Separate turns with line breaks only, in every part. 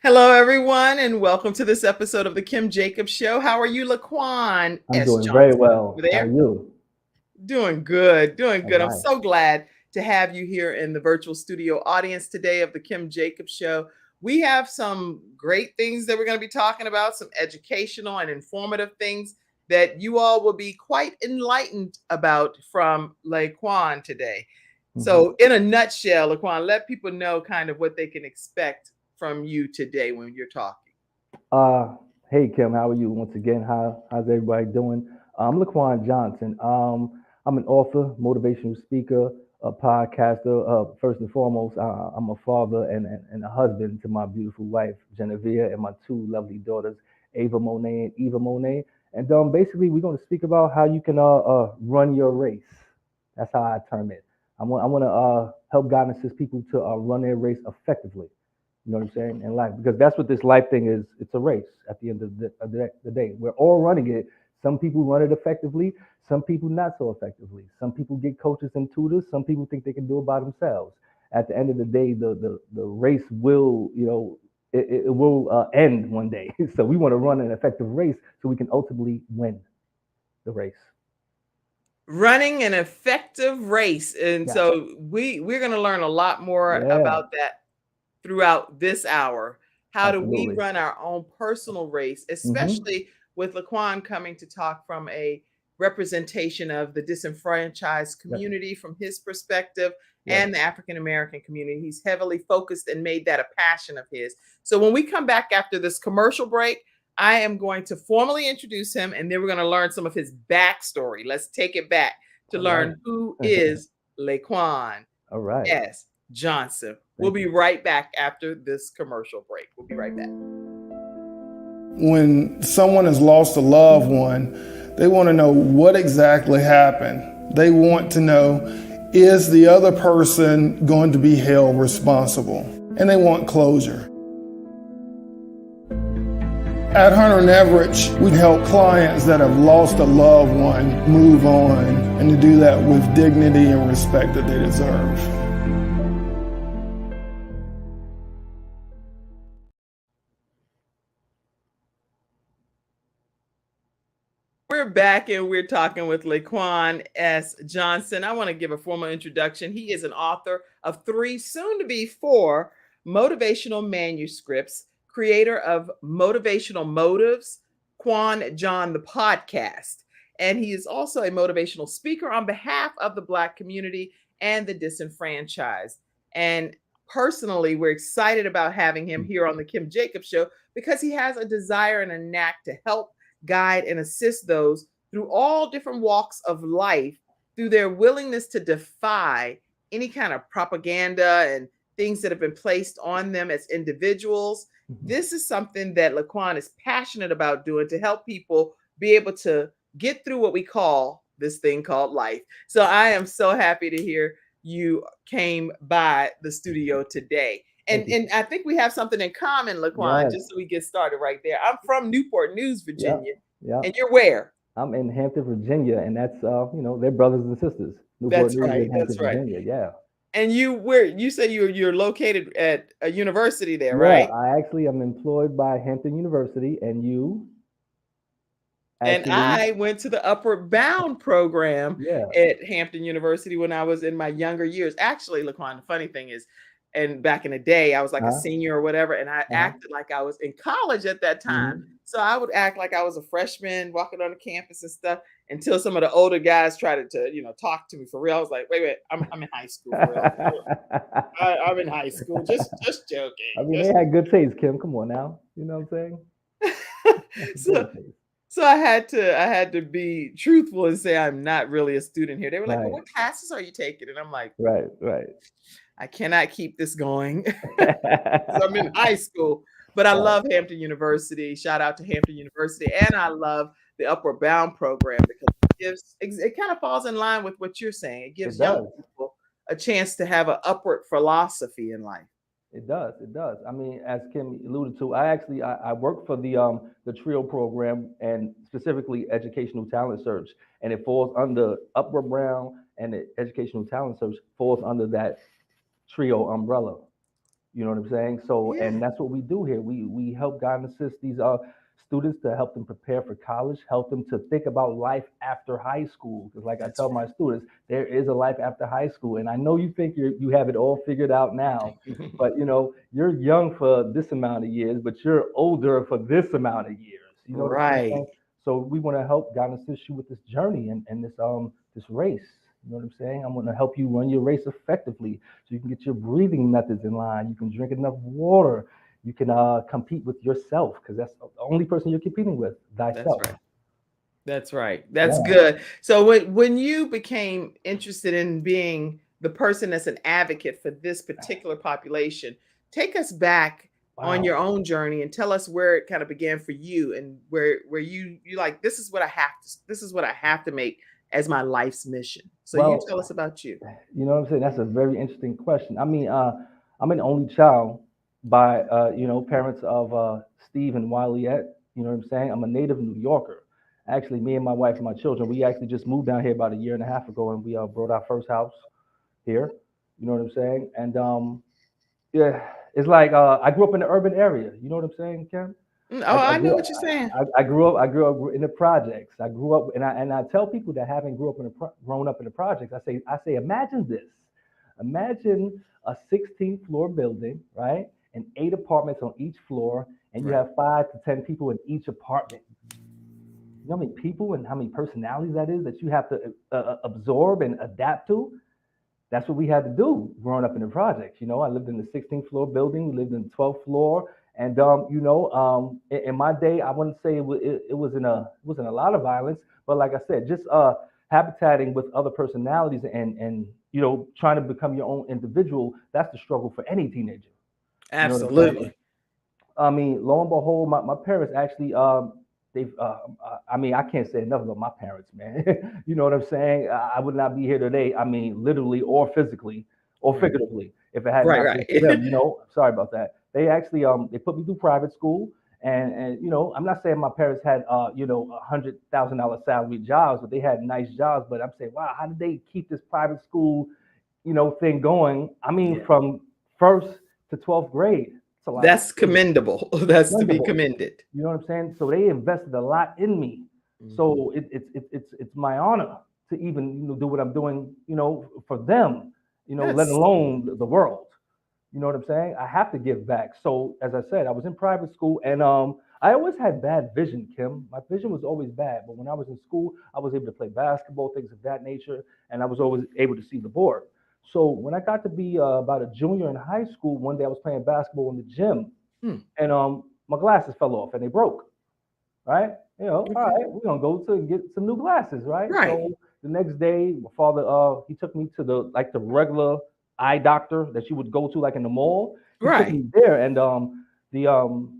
Hello, everyone, and welcome to this episode of the Kim Jacobs Show. How are you, Laquan
I'm
S.
doing very
Johnson? Over
well. How are
there?
you?
Doing good, doing
All
good. I'm
right.
so glad to have you here in the virtual studio audience today of the Kim Jacobs Show. We have some great things that we're going to be talking about, some educational and informative things that you all will be quite enlightened about from Laquan today.
hmm
So, in a nutshell, Laquan, let people know kind of what they can expect from you today when you're talking.
Uh, hey Kim, how are you? Once again, how's everybody doing? I'm Laquan Johnson. I'm an author, motivational speaker, a podcaster. First and foremost, I'm a father and a husband to my beautiful wife Genevieve and my two lovely daughters, Ava Monet and Eva Monet. And basically, we're going to speak about how you can run your race. That's how I term it. I want to help guide and assist people to run their race effectively. You know what I'm saying? In life, because that's what this life thing is. It's a race at the end of the day. We're all running it. Some people run it effectively. Some people not so effectively. Some people get coaches and tutors. Some people think they can do it by themselves. At the end of the day, the race will, it will end one day. So we want to run an effective race so we can ultimately win the race.
Running an effective race. And
Yeah.
so we're going to learn a lot more
Yeah.
about that throughout this hour. How do we
Absolutely.
run our own personal race,
hmm
especially with Laquan coming to talk from a representation of the disenfranchised
Yes.
community from his perspective
Yes.
and the African American community. He's heavily focused and made that a passion of his. So when we come back after this commercial break, I am going to formally introduce him and then we're going to learn some of his backstory. Let's take it back to
All right.
learn who is Laquan
All right.
S. Johnson. We'll
Thank
be
you.
right back after this commercial break. We'll be right back.
When someone has lost a loved one, they want to know what exactly happened. They want to know, is the other person going to be held responsible? And they want closure. At Hunter and Everett, we help clients that have lost a loved one move on and to do that with dignity and respect that they deserve.
We're back and we're talking with Laquan S. Johnson. I want to give a formal introduction. He is an author of 3, soon to be 4, motivational manuscripts, creator of Motivational Motives, Quan John the podcast. And he is also a motivational speaker on behalf of the Black community and the disenfranchised. And personally, we're excited about having him here on the Kim Jacobs Show because he has a desire and a knack to help guide, and assist those through all different walks of life through their willingness to defy any kind of propaganda and things that have been placed on them as individuals.
Mhm.
This is something that Laquan is passionate about doing to help people be able to get through what we call this thing called life. So I am so happy to hear you came by the studio today.
Thank you.
And I think we have something in common, Laquan,
Yes.
just so we get started right there. I'm from Newport News,
Yep.
Virginia.
Yep.
And you're where?
I'm in Hampton, Virginia, and that's they're brothers and sisters. Newport
That's
News
right.
and Hampton,
That's right.
Virginia. Yeah.
And you said you're located at a university there,
Yeah.
right?
I actually am employed by Hampton University, and you
And
actually,
I went to the Upward Bound program
yeah.
at Hampton University when I was in my younger years. Actually, Laquan, the funny thing is, and back in the day, I was like a
Uh-huh.
senior or whatever, and I
Uh-huh.
acted like I was in college at that time.
hmm
So I would act like I was a freshman walking on the campus and stuff until some of the older guys tried to talk to me for real. I was like, wait, I'm in high school for real. For real. I'm in high school. Just
I
joking.
mean, they had good taste, Kim. Come on now. You know what I'm saying?
So
Good taste.
so I had to be truthful and say I'm not really a student here. They were like, "Well,
Right.
what classes are you taking?" And I'm like,
Right. Right.
"I cannot keep this going because I'm in high school." But I
Right.
love Hampton University. Shout out to Hampton University, and I love the Upward Bound program because it kind of falls in line with what you're saying. It
It
gives young
does.
people a chance to have an upward philosophy in life.
It does. It does. I mean, as Kim alluded to, I work for the TRIO program and specifically Educational Talent Search, and it falls under Upward Brown, and the Educational Talent Search falls under that TRIO umbrella. You know what I'm saying? So,
Yeah.
and that's what we do here. We help guide and assist these students to help them prepare for college, help them to think about life after high school. Because, like I
That's
tell my students, there is a life after high school, and I know you think you have it all figured out now,
right.
but you're young for this amount of years, but you're older for this amount of years. You know what I'm saying?
Right.
So we want to help guide and assist you with this journey and this race. You know what I'm saying? I'm going to help you run your race effectively so you can get your breathing methods in line. You can drink enough water. You can compete with yourself because that's the only person you're competing with,
That's
thyself.
right. That's right. That's
Yeah.
good. So when you became interested in being the person that's an advocate for this particular population, take us back on your
Wow.
own journey and tell us where it kind of began for you and where you like this is what I have to make as my life's mission. So you
Well,
tell us about you.
you know what I'm saying? That's a very interesting question. I mean, I'm an only child by, parents of Steve and Wileyette. You know what I'm saying? I'm a native New Yorker. Actually, me and my wife and my children, we actually just moved down here about a year and a half ago, and we brought our first house here. You know what I'm saying? And yeah, it's like I grew up in the urban area. You know what I'm saying, Kim?
Oh, I know what you're saying.
I grew up in the projects. I grew up, and I tell people that haven't grown up in the projects. I say, imagine this. Imagine a 16th floor building, right, and 8 apartments on each floor, and you
Right.
have 5 to 10 people in each apartment. You know how many people and how many personalities that is that you have to absorb and adapt to? That's what we had to do growing up in the projects. I lived in the 16th floor building. We lived in the 12th floor, and in my day, I wouldn't say it wasn't a lot of violence, but like I said, just habitating with other personalities and trying to become your own individual. That's the struggle for any teenager. You know what I'm saying?
Absolutely.
I mean, lo and behold, my parents actually, they've, I mean, I can't say enough about my parents, man. You know what I'm saying? I would not be here today. I mean, literally or physically or
Right.
figuratively, if it had
Right,
not been for
right.
them. Sorry about that. They actually, they put me through private school, and I'm not saying my parents had, $100,000 salary jobs, but they had nice jobs. But I'm saying, wow, how did they keep this private school, thing going? I mean,
Yeah.
from first to 12th grade. It's a lot of
That's commendable. That's to be
commendable.
commended.
You know what I'm saying? So they invested a lot in me.
Mhm.
So it's my honor to even do what I'm doing, for them, let
That's
alone the world. You know what I'm saying? I have to give back. So as I said, I was in private school, and I always had bad vision, Kim. My vision was always bad, but when I was in school, I was able to play basketball, things of that nature, and I was always able to see the board. So when I got to be about a junior in high school, one day I was playing basketball in the gym,
hmm,
and my glasses fell off and they broke. Right? All
okay.
right, we're gonna go to get some new glasses, right?
Right.
So the next day, my father he took me to the regular eye doctor that you would go to like in the mall. He took
Right.
me there, and the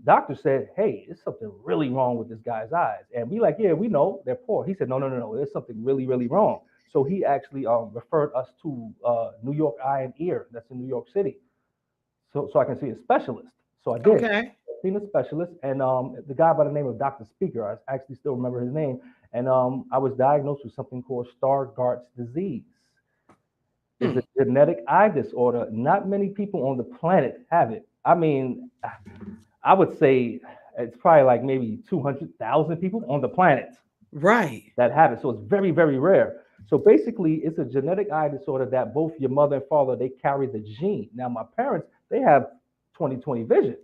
doctor said, "Hey, there's something really wrong with this guy's eyes." And we like, "Yeah, we know they're poor." He said, "No, no, no, no, there's something really, really wrong." So he actually referred us to New York Eye and Ear, that's in New York City, so I can see a specialist. So I did.
Okay.
Seen a specialist, and the guy by the name of Dr. Speaker, I actually still remember his name, and I was diagnosed with something called Stargardt's disease. It's
Hmm.
a genetic eye disorder. Not many people on the planet have it. I mean, I would say it's probably like maybe 200,000 people on the planet
Right.
that have it. So it's very, very rare. So basically, it's a genetic eye disorder that both your mother and father they carry the gene. Now, my parents they have 20/20 vision.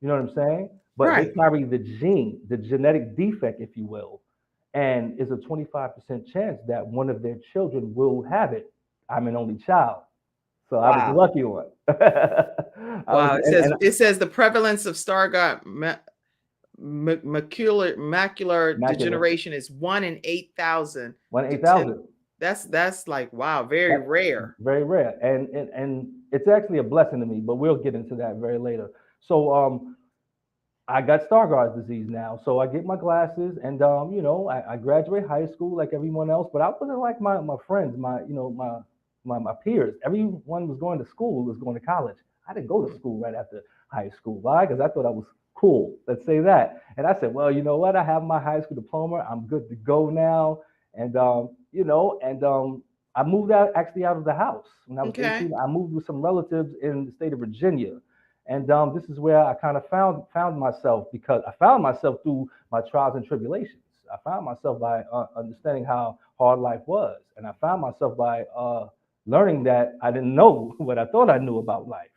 You know what I'm saying? But they
Right.
carry the gene, the genetic defect, if you will, and it's a 25% chance that one of their children will have it. I'm an only child, so I was the
Wow.
lucky one. I was,
Wow. It says the prevalence of Stargardt macular
immaculate.
degeneration is 1 in 8,000
One in
to
eight
10.
thousand.
That's like wow, very
That's
rare.
very rare, and it's actually a blessing to me. But we'll get into that very later. So I got Stargardt disease now, so I get my glasses, and I graduate high school like everyone else, but I wasn't like my friends, my peers. Everyone was going to school, was going to college. I didn't go to school right after high school. Why? Because I thought I was cool. Let's say that. And I said, well, you know what? I have my high school diploma. I'm good to go now. And I moved out of the house when I was
Okay.
18. I moved with some relatives in the state of Virginia, And this is where I kind of found myself, because I found myself through my trials and tribulations. I found myself by understanding how hard life was, and I found myself by learning that I didn't know what I thought I knew about life.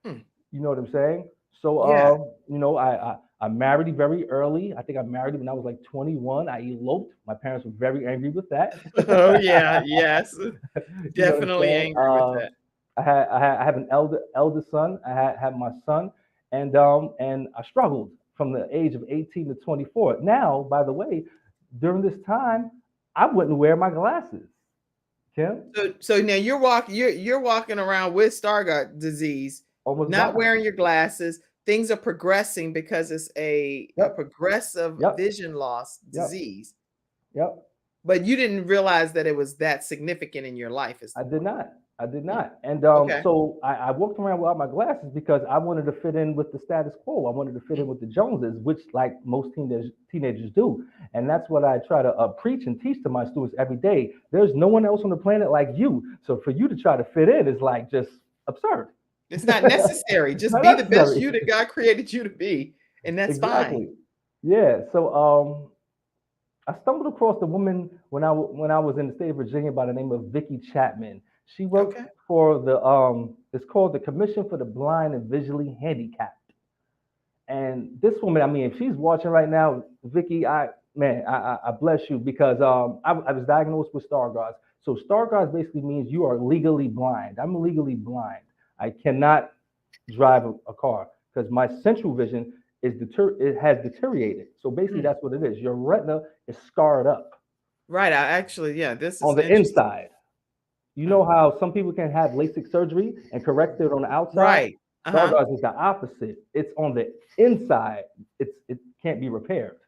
Hmm.
You know what I'm saying? So,
Yeah.
I married very early. I think I married when I was like 21. I eloped. My parents were very angry with that.
Oh yeah. Yes.
You know what I'm
Definitely
saying?
angry with that.
I have an elder son. I have my son, and I struggled from the age of 18 to 24. Now, by the way, during this time, I wouldn't wear my glasses. Kim,
So now you're walking around with Stargardt disease,
almost
not
died.
wearing your glasses. Things are progressing because it's a
Yep,
progressive
yep,
vision loss
yep,
disease.
yep.
But you didn't realize that it was that significant in your life, is the
I did
point.
not. I did
Hmm.
not. And
Okay.
so I walked around without my glasses because I wanted to fit in with the status quo. I wanted to fit in
Mm.
with the Joneses, which like most teenagers do. And that's what I try to preach and teach to my students every day. There's no one else on the planet like you. So for you to try to fit in is like just absurd.
It's not necessary. Just
Not
be the best
necessary.
you that God created you to be, and that's fine.
Exactly. Yeah. So I stumbled across a woman when I was in the state of Virginia by the name of Vicki Chapman. She worked
Okay.
for the it's called the Commission for the Blind and Visually Handicapped. And this woman, I mean, if she's watching right now, Vicki, I bless you, because I was diagnosed with Stargardt's. So Stargardt's basically means you are legally blind. I'm legally blind. I cannot drive a car because my central vision it has deteriorated. So basically,
Mm.
that's what it is. Your retina is scarred up
Right. I actually, yeah, this
on
is
the
interesting.
inside. You
Uh,
know how some people can have LASIK surgery and correct it on the outside?
Right. Uh-huh.
Stargardt's is the opposite. It's on the inside. It can't be repaired.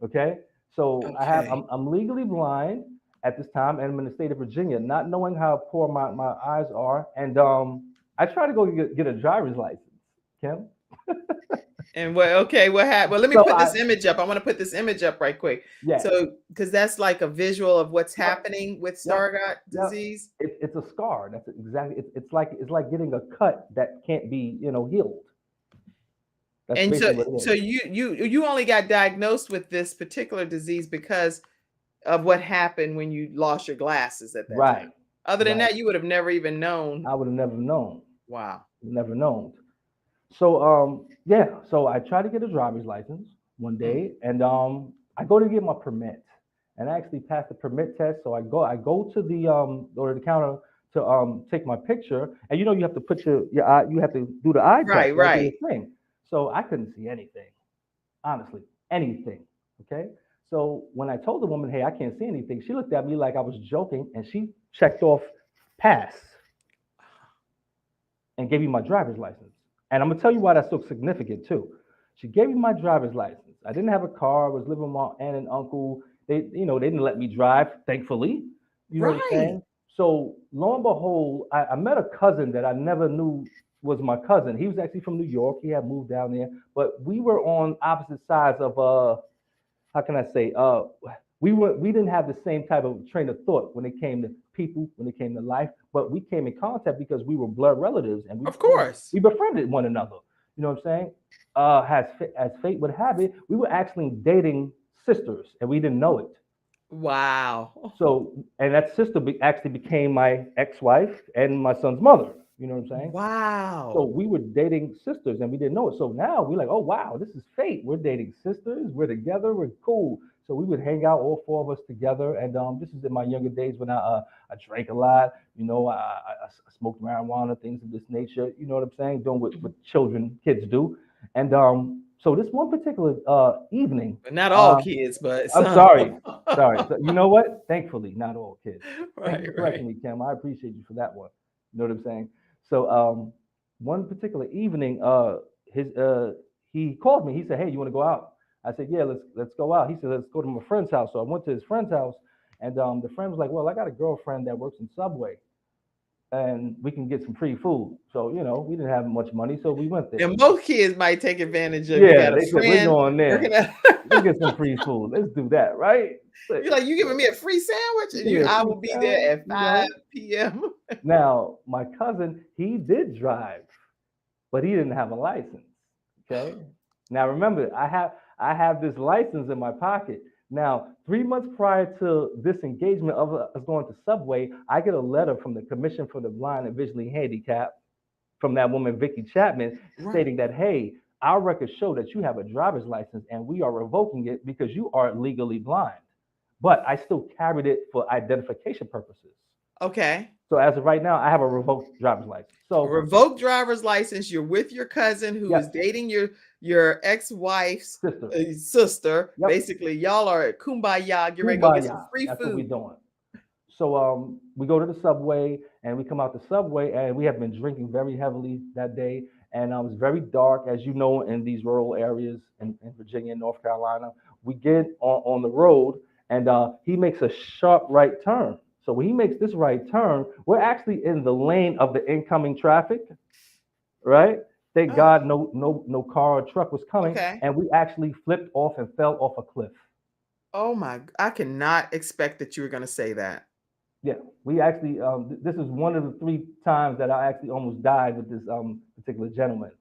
Okay, so
Okay.
I'm legally blind at this time, and I'm in the state of Virginia, not knowing how poor my eyes are, and I try to go get a driver's license, Kim.
And what happened? Well, let me
So
put this image up. I want to put this image up right quick.
yeah,
So, because that's like a visual of what's
yep,
happening with
yep,
Stargardt
yep.
disease.
It's a scar. That's exactly. It's like getting a cut that can't be healed. That's
And
basically
so,
what it
so
is.
you only got diagnosed with this particular disease because of what happened when you lost your glasses at that
Right,
time. Other than
right.
that, you would have never even known.
I would have never known.
Wow.
Never known. So yeah, so I tried to get a driver's license one
Mm.
day, and I go to get my permit, and I actually passed the permit test. So I go to the or the counter to take my picture, and you have to put your eye, you have to do the eye test,
Right,
right? Do
right.
the thing. So I couldn't see anything, honestly, anything. Okay. So when I told the woman, hey, I can't see anything, she looked at me like I was joking, and she checked off pass and gave me my driver's license. And I'm gonna tell you why that's so significant too. She gave me my driver's license. I didn't have a car. I was living with my aunt and uncle. They didn't let me drive, thankfully. You know what I'm
Right.
saying? So lo and behold, I met a cousin that I never knew was my cousin. He was actually from New York. He had moved down there, but we were on opposite sides of how can I say, we didn't have the same type of train of thought when it came to people, when it came to life, but we came in contact because we were blood relatives, and
Of course.
we befriended one another. You know what I'm saying? As fate would have it, we were actually dating sisters, and we didn't know it.
Wow.
So, and that sister actually became my ex-wife and my son's mother. You know what I'm saying? So
Wow.
we were dating sisters and we didn't know it. So now we're like, oh wow, this is fate. We're dating sisters. We're together. We're cool. So we would hang out, all four of us together. And this is in my younger days when I drank a lot. I smoked marijuana, things of this nature. You know what I'm saying? Doing what kids do. And so this one particular evening,
But not all
uh,
kids, but
I'm
some.
sorry, sorry. So you know what? Thankfully, not all kids. Thank you
Right,
for
right.
correcting me, Kim. I appreciate you for that one. You know what I'm saying? So one particular evening, his he called me. He said, "Hey, you want to go out?" I said, "Yeah, let's go out." He said, "Let's go to my friend's house." So I went to his friend's house, and the friend was like, "Well, I got a girlfriend that works in Subway, and we can get some free food." So we didn't have much money, so we went there.
And most kids might take advantage of you
Yeah,
got a
they said we're
friend
going there.
working at
Let's get some free food. Let's do that, right? So,
you're like, "You giving me a free sandwich?"
you
And
give me a
I
free
will be
sandwich,
there at 5 PM.
Now, my cousin, he did drive. but he didn't have a license. Okay. Now remember, I have this license in my pocket. Now, 3 months prior to this engagement of us going to Subway, I get a letter from the Commission for the Blind and Visually Handicapped from that woman, Vicky Chapman,
Right.
stating that, hey, our records show that you have a driver's license and we are revoking it because you are legally blind. But I still carried it for identification purposes.
Okay.
So as of right now, I have a revoked driver's license. So
Revoked driver's license. You're with your cousin who is
Yep.
dating your ex-wife's
sister,
sister.
Yep.
Basically, y'all are at kumbaya. Get ready to go get some
kumbaya.
free
That's what we're
food.
doing. So we go to the Subway and we come out the Subway and we have been drinking very heavily that day. And it was very dark, as you know, in these rural areas in Virginia and North Carolina. We get on the road and he makes a sharp right turn. So when he makes this right turn, we're actually in the lane of the incoming traffic, right? Thank
Oh,
God no car or truck was coming.
okay.
And we actually flipped off and fell off a cliff.
Oh my, I cannot expect that you were going to say that.
Yeah, we actually, this is one of the 3 times that I actually almost died with this particular gentleman.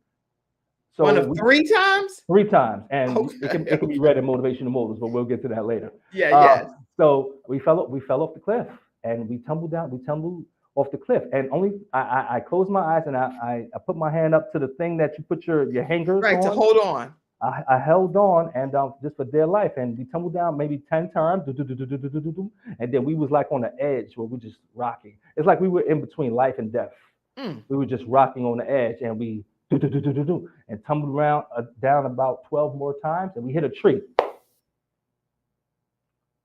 So
One of 3 times?
3 times, and
Okay.
it can be read in Motivational Motives, but we'll get to that later.
Yeah, yes.
So we fell off the cliff, and we tumbled off the cliff, and only I closed my eyes and I put my hand up to the thing that you put your hangers
Right, to
on.
hold on.
I held on and just for dear life, and we tumbled down maybe 10 times, and then we was like on the edge where we just rocking. It's like we were in between life and death.
Mm.
We were just rocking on the edge, and we and tumbled around down about 12 more times, and we hit a tree.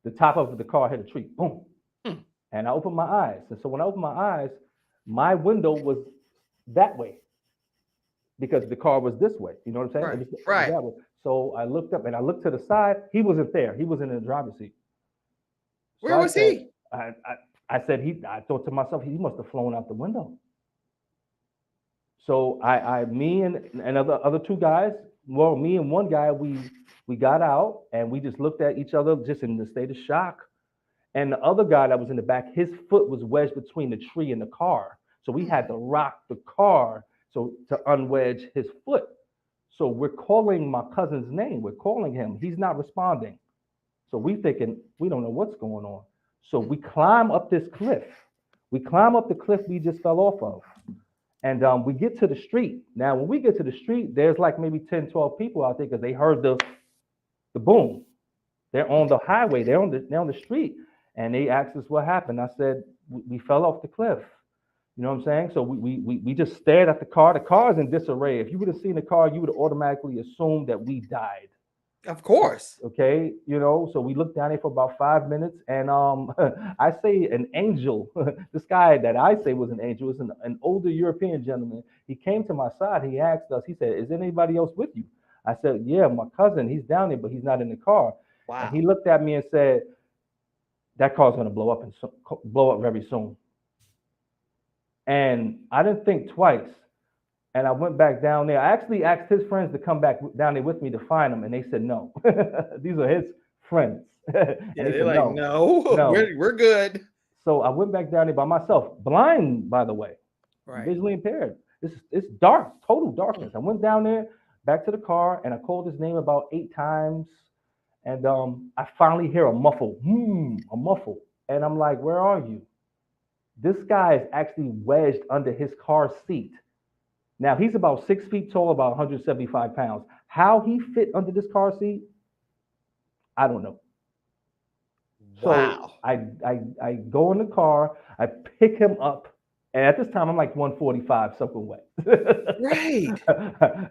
The top of the car hit a tree, boom, and I opened my eyes. And so when I opened my eyes, my window was that way, because the car was this way. You know what I'm saying?
Right,
It was
right.
that way. So I looked up and I looked to the side. He wasn't there. He wasn't in the driver's seat. So
Where was he?
I thought to myself, he must have flown out the window. So me and other 2 guys, well, me and one guy, we got out and we just looked at each other just in the state of shock. And the other guy that was in the back, his foot was wedged between the tree and the car. So we had to rock the car to unwedge his foot. So we're calling my cousin's name. We're calling him. He's not responding. So we thinking, we don't know what's going on. So we climb up this cliff. We climb up the cliff we just fell off of. And we get to the street. Now, when we get to the street, there's like maybe 10, 12 people out there because they heard the boom. They're on the highway. They're on the street. And they asked us what happened. I said, we fell off the cliff. You know what I'm saying? So we just stared at the car. The car is in disarray. If you would have seen the car, you would have automatically assumed that we died.
Of course.
Okay, so we looked down there for about 5 minutes, and I say an angel. This guy that I say was an angel is an older European gentleman. He came to my side. He asked us. He said, "Is anybody else with you?" I said, "Yeah, my cousin. He's down there, but he's not in the car."
Wow.
And he looked at me and said, "That car's going to blow up very soon." And I didn't think twice. And I went back down there. I actually asked his friends to come back down there with me to find him, and they said no. These are his friends.
Yeah, they're like, no, we're good.
So I went back down there by myself, blind, by the way,
Right.
visually impaired. It's dark, total darkness. I went down there, back to the car, and I called his name about 8 times. And I finally hear a muffle, and I'm like, "Where are you?" This guy is actually wedged under his car seat. Now, he's about 6 feet tall, about 175 pounds. How he fit under this car seat, I don't know.
Wow.
So I go in the car, I pick him up, and at this time, I'm like 145 soaking wet.
Right.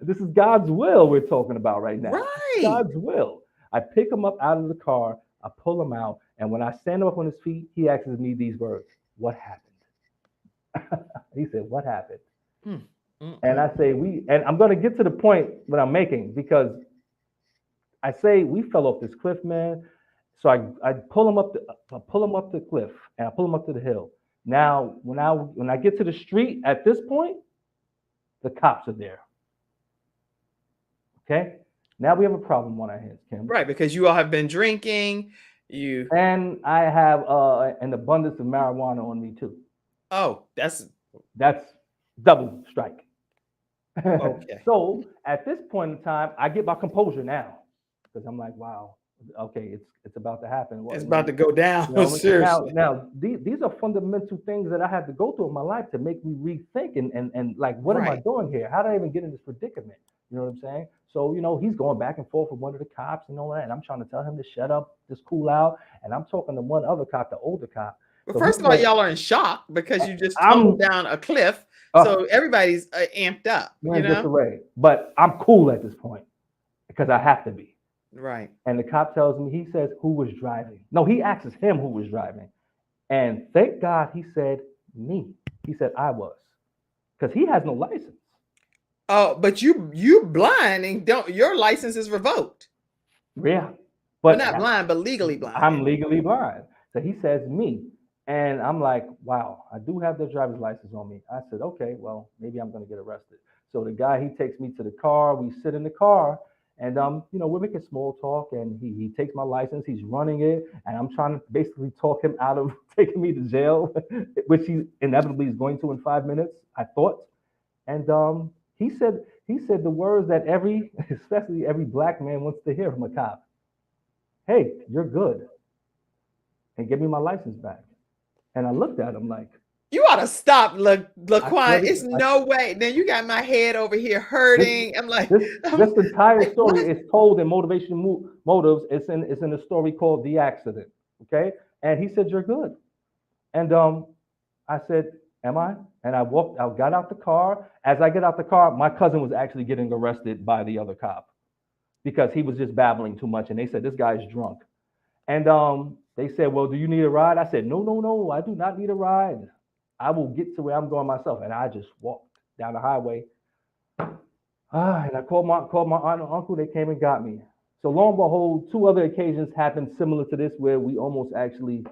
This is God's will we're talking about right now.
Right.
God's will. I pick him up out of the car, I pull him out, and when I stand him up on his feet, he asks me these words: "What happened?" He said, "What happened?" And I say, and I'm going to get to the point that I'm making, because I say we fell off this cliff, man. So I pull him up the cliff, and I pull him up to the hill. Now, when I get to the street at this point, the cops are there. Okay. Now we have a problem on our hands, Kim.
Right, because you all have been drinking.
And I have an abundance of marijuana on me too.
Oh, that's
double strike.
Okay.
So at this point in time, I get my composure now because I'm like, wow, okay, it's about to happen. Well,
It's about to go down.
now
Seriously.
now these are fundamental things that I had to go through in my life to make me rethink and like, what am I
Right.
doing here? How did I even get in this predicament? You know what I'm saying? So he's going back and forth with one of the cops and all that, and I'm trying to tell him to shut up, just cool out, and I'm talking to one other cop, the older cop.
Well,
So he
first of all,
said,
y'all are in shock because you just tumbled
I'm
down a cliff.
uh,
So everybody's amped up,
we're
you
in
know?
disarray, but I'm cool at this point because I have to be.
Right.
And the cop tells me, he says, who was driving? No, he asks him who was driving. And thank God he said me. He said I was, because he has no license.
Oh, but you blind and don't your license is revoked.
Yeah.
Well,
But
not blind, but legally blind.
I'm legally blind. So he says me. And I'm like, wow, I do have the driver's license on me. I said, okay, well, maybe I'm going to get arrested. So the guy, he takes me to the car. We sit in the car and, we're making small talk and he takes my license. He's running it. And I'm trying to basically talk him out of taking me to jail, which he inevitably is going to in 5 minutes, I thought. And he said the words that especially every black man wants to hear from a cop. Hey, you're good. And give me my license back. And I looked at him like,
You ought to stop,
I swear
Laquan.
to
It's no way. Then you got my head over here
this
hurting. I'm like,
this
I'm
this entire
like,
story
what?
is told in Motivation Motives. It's in a story called The Accident. Okay. And he said, you're good. And I said, am I? And I got out the car. As I get out the car, my cousin was actually getting arrested by the other cop because he was just babbling too much. And they said, this guy's drunk. And they said, well, do you need a ride? I said, no, no, no, I do not need a ride. I will get to where I'm going myself. And I just walked down the highway. And I called my aunt and uncle. They came and got me. So lo and behold, two other occasions happened similar to this where we almost actually,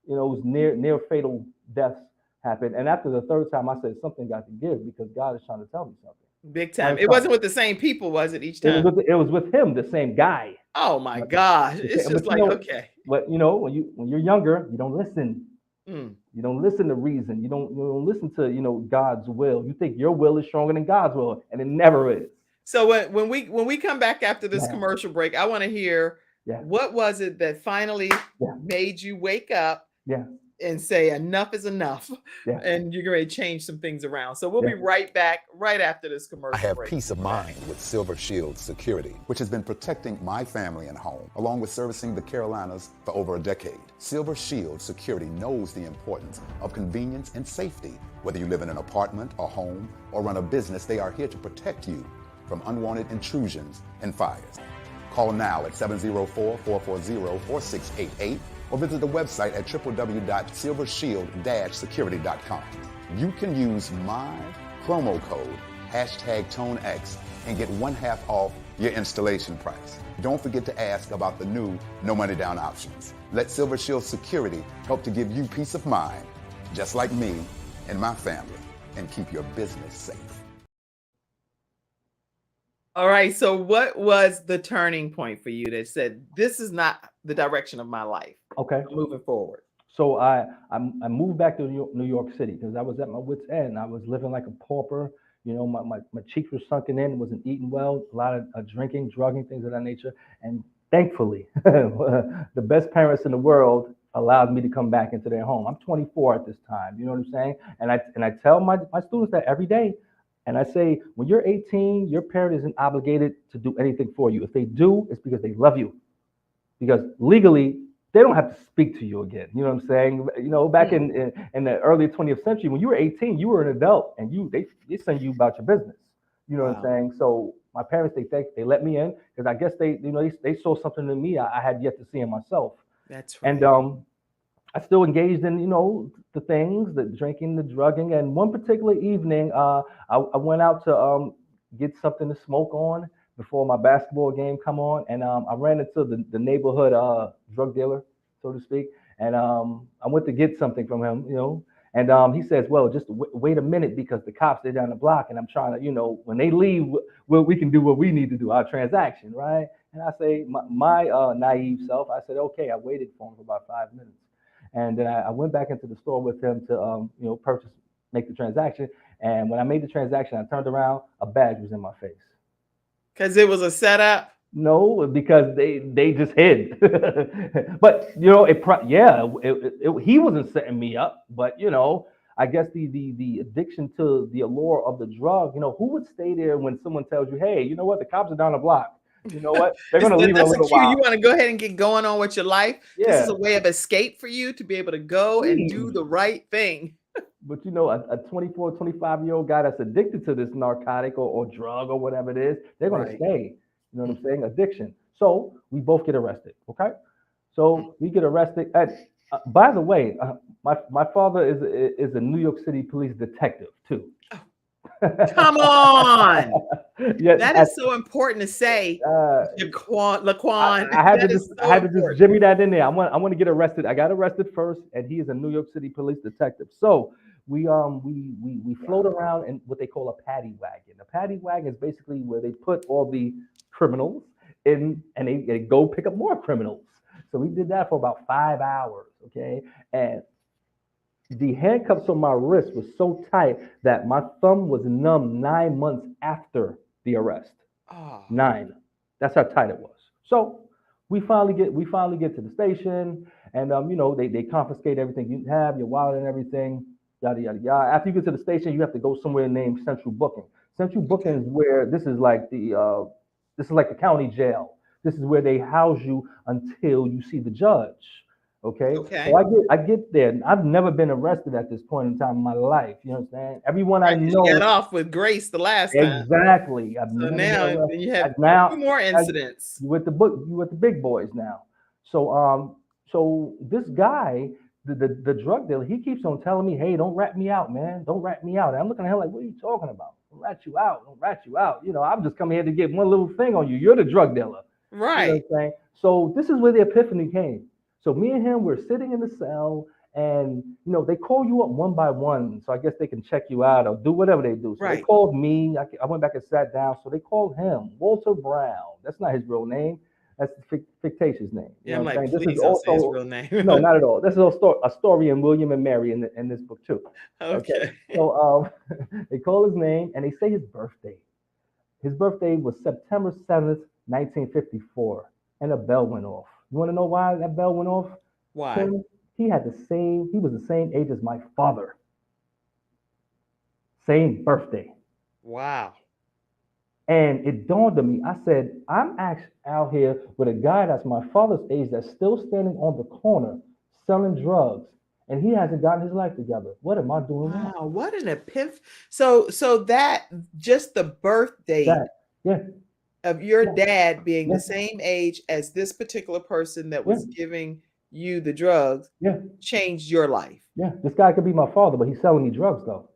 it was near fatal deaths happened. And after the third time, I said something got to give because God is trying to tell me something.
Big
God
time.
is
It
trying-
wasn't with the same people, was it, each
It was
time?
with him, the same guy.
Oh my
But
gosh. It's just like, okay.
when you're younger, you don't listen.
Mm.
You don't listen to reason. You don't listen to God's will. You think your will is stronger than God's will, and it never is.
So when we come back after this
Yeah.
commercial break, I want to hear
Yeah.
what was it that finally
Yeah.
made you wake up
Yeah.
and say enough is enough,
Yeah.
and you're going to change some things around. So we'll
Yeah.
be right back right after this commercial
I have
break.
peace of mind with Silver Shield Security, which has been protecting my family and home, along with servicing the Carolinas for over a decade. Silver Shield Security knows the importance of convenience and safety. Whether you live in an apartment or home or run a business, they are here to protect you from unwanted intrusions and fires. Call now at 704-440-4688 or visit the website at www.silvershield-security.com. You can use my promo code #ToneX and get 1/2 off your installation price. Don't forget to ask about the new no money down options. Let Silver Shield Security help to give you peace of mind, just like me and my family, and keep your business safe.
All right. So what was the turning point for you that said, this is not the direction of my life?
Okay.
I'm moving forward.
So I moved back to New York City because I was at my wit's end. I was living like a pauper. My cheeks were sunken in, wasn't eating well, a lot of drinking, drugging, things of that nature. And thankfully, the best parents in the world allowed me to come back into their home. I'm 24 at this time. You know what I'm saying? And I tell my students that every day. And I say, when you're 18, your parent isn't obligated to do anything for you. If they do, it's because they love you. Because legally, they don't have to speak to you again. You know what I'm saying? Back in the early 20th century, when you were 18, you were an adult, and they send you about your business. You know what I'm saying? So my parents, they let me in because I guess they saw something in me I had yet to see in myself.
That's right.
And I still engaged in the things, the drinking, the drugging. And one particular evening, I went out to get something to smoke on before my basketball game come on, and I ran into the neighborhood drug dealer, so to speak, and I went to get something from him, and he says, well, just wait a minute because the cops, they're down the block, and I'm trying to, when they leave, we can do what we need to do, our transaction, right? And I say, my naive self, I said, okay. I waited for him for about 5 minutes, and then I went back into the store with him to make the transaction, And when I made the transaction, I turned around, a badge was in my face.
Because it was a setup.
No, because they just hid. But he wasn't setting me up. But I guess the addiction to the allure of the drug. Who would stay there when someone tells you, hey, you know what, the cops are down the block. You know what, they're gonna leave in a
That's a
little
cue.
while.
You want to go ahead and get going on with your life. This is
Yeah,
a way of escape for you to be able to go and do the right thing.
but a 24, 25-year-old guy that's addicted to this narcotic or drug or whatever it is, they're gonna
Right.
stay. You know what I'm saying? Addiction. So we both get arrested. Okay. So we get arrested. By the way, my father is a New York City police detective too.
Come on.
Yeah,
That is so important to say, Laquan.
I had
That
to
is
just
so
I had to just
important.
jimmy that in there. I want to get arrested. I got arrested first, and he is a New York City police detective. So we float around in what they call a paddy wagon. A paddy wagon is basically where they put all the criminals in, and they go pick up more criminals. So we did that for about 5 hours. Okay, and the handcuffs on my wrist was so tight that my thumb was numb 9 months after the arrest.
Oh,
9. That's how tight it was. So we finally get to the station, and they confiscate everything you have, your wallet and everything, yada yada yada. After you get to the station, you have to go somewhere named Central Booking. Central Booking is where this is like the county jail. This is where they house you until you see the judge. Okay,
okay.
so I get there. And I've never been arrested at this point in time in my life. You know what I'm saying? Everyone I
Right, 'cause you
know.
got off with grace the last time.
Exactly. I've
So
never been
now
arrested.
you have
Now,
2 more
as
incidents.
you with the big boys now. So this guy, the drug dealer, he keeps on telling me, hey, don't rat me out, man. Don't rat me out. And I'm looking at him like, what are you talking about? Don't rat you out. Don't rat you out. I'm just coming here to get one little thing on you. You're the drug dealer. You know what
Right.
I'm saying? So this is where the epiphany came. So me and him, we're sitting in the cell, and they call you up one by one. So I guess they can check you out or do whatever they do. So they
Right.
called me. I went back and sat down. So they called him Walter Brown. That's not his real name. That's the fictitious name. You
Yeah,
know
I'm
what I'm
like,
saying? This is
please don't say his
also
real name.
no, not at all. This is a story in William and Mary in this book too. Okay.
Okay.
So they call his name and they say his birthday. His birthday was September 7th, 1954, and a bell went off. You want to know why that bell went off?
Why?
Tim, he was the same age as my father. Same birthday.
Wow.
And it dawned on me. I said, I'm actually out here with a guy that's my father's age that's still standing on the corner selling drugs, and he hasn't gotten his life together. What am I doing wrong?
Wow, what an epiphany. So that just the birth date
That, yeah,
of your
yeah,
dad being
yeah,
the same age as this particular person that
yeah,
was giving you the drugs
yeah,
changed your life.
yeah. This guy could be my father, but he's selling me drugs though.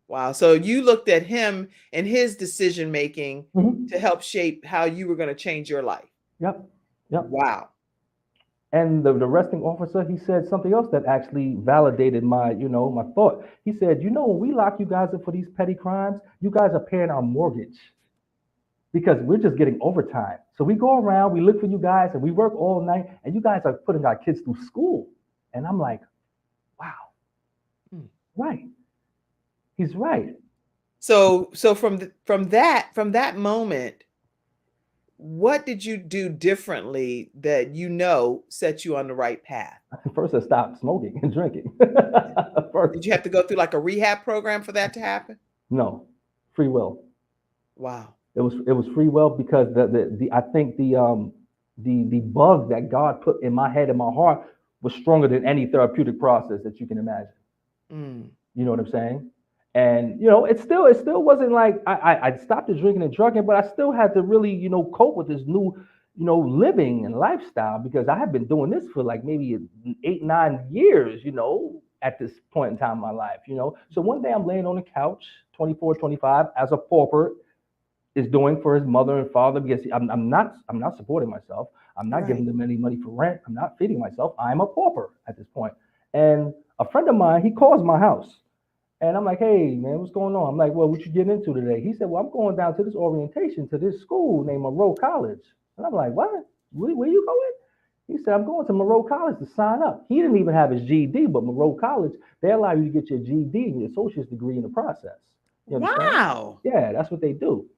Wow. So you looked at him and his decision making
Hmm.
to help shape how you were going to change your life.
Yep, yep.
Wow.
And the arresting officer, he said something else that actually validated my thought. He said, when we lock you guys up for these petty crimes, you guys are paying our mortgage because we're just getting overtime. So we go around, we look for you guys, and we work all night, and you guys are putting our kids through school. And I'm like, wow, right. He's right.
So from that moment, what did you do differently that set you on the right path?
First, I stopped smoking and drinking. First,
Did you have to go through like a rehab program for that to happen?
no, free will.
Wow.
It was free will because I think the bug that God put in my head and my heart was stronger than any therapeutic process that you can imagine.
Mm.
You know what I'm saying? And it still wasn't like I stopped the drinking and drugging, but I still had to really cope with this new living and lifestyle because I had been doing this for like maybe 8-9 years at this point in time in my life. So one day I'm laying on the couch, 24, 25, as a pauper is doing for his mother and father because I'm not supporting myself. I'm not giving them any money for rent. I'm not feeding myself. I'm a pauper at this point. And a friend of mine, he calls my house. And I'm like, hey, man, what's going on? I'm like, well, what you getting into today? He said, well, I'm going down to this orientation to this school named Monroe College. And I'm like, what? Where you going? He said, I'm going to Monroe College to sign up. He didn't even have his GED, but Monroe College, they allow you to get your GED and your associate's degree in the process. You understand?
Wow.
Yeah, that's what they do,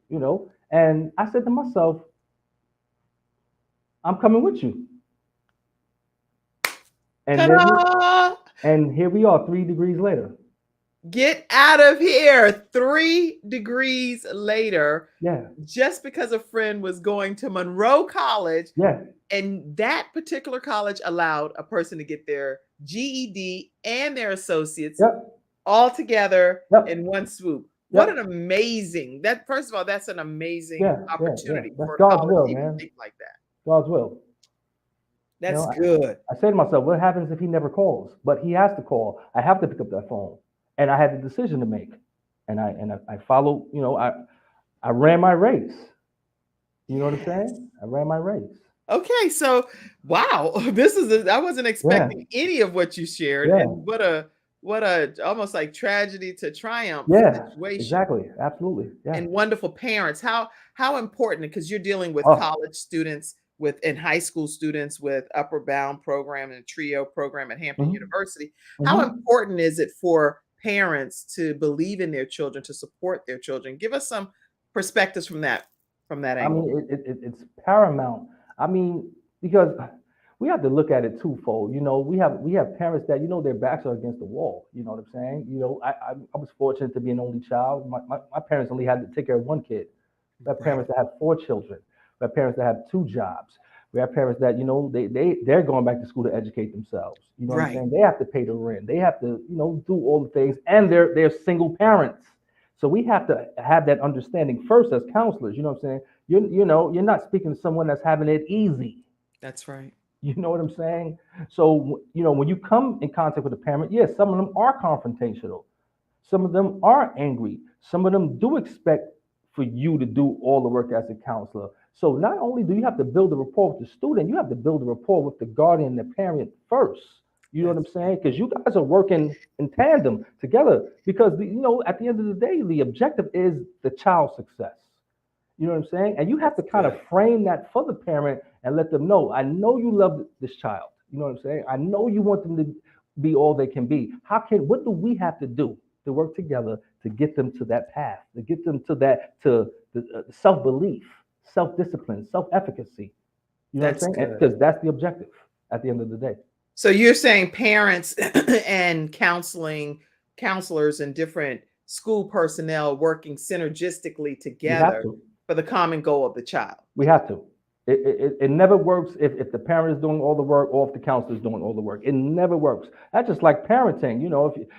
And I said to myself, I'm coming with you. And then,
Ta-da!
and here we are 3 degrees later.
Get out of here. 3 degrees later,
Yeah,
just because a friend was going to Monroe College,
yeah,
and that particular college allowed a person to get their GED and their associates
yep,
all together
yep,
in one swoop. What
yep.
an amazing, that first of all, that's an amazing
Yeah, yeah, yeah.
opportunity
That's
for a
God's
college
will,
to even
man.
think like that.
God's will.
That's
I,
good.
I say to myself, what happens if he never calls? But he has to call. I have to pick up that phone, and I had the decision to make, and I followed. I ran my race. You know what I'm
Yes.
saying? I ran my race.
Okay, so wow, I wasn't expecting any of what you shared,
Yeah,
and what a almost like tragedy to triumph
yeah,
situation.
exactly, absolutely, yeah.
And wonderful parents. How important, because you're dealing with
Oh,
college students and high school students with Upper Bound program and TRIO program at Hampton
mhm,
University. How
mhm.
important is it for parents to believe in their children, to support their children? Give us some perspectives from that
I
angle.
mean, it's paramount. I mean, because we have to look at it twofold. We have parents that their backs are against the wall. You know what I'm saying? I was fortunate to be an only child. My parents only had to take care of one kid. We have
Right.
parents that have 4 children. We have parents that have 2 jobs. We have parents that they're going back to school to educate themselves. You know what I'm
Right.
saying? They have to pay the rent. They have to do all the things, and they're single parents. So we have to have that understanding first as counselors. You know what I'm saying? You're not speaking to someone that's having it easy.
That's right.
You know what I'm saying? So when you come in contact with a parent, yes, some of them are confrontational. Some of them are angry. Some of them do expect for you to do all the work as a counselor. So not only do you have to build a rapport with the student, you have to build a rapport with the guardian and the parent first. You know what I'm
That's
saying? Because you guys are working in tandem together. Because at the end of the day, the objective is the child's success. You know what I'm saying? And you have to kind of
good.
frame that for the parent and let them know, I know you love this child. You know what I'm saying? I know you want them to be all they can be. What do we have to do to work together to get them to that path, to get them to the self-belief, self-discipline, self-efficacy? You know what I'm
That's
saying?
good.
Because that's the objective at the end of the day.
So you're saying parents and counselors and different school personnel working synergistically
We have
together
to.
for the common goal of the child.
We have to. It never works if the parent is doing all the work or if the counselor is doing all the work. It never works. That's just like parenting.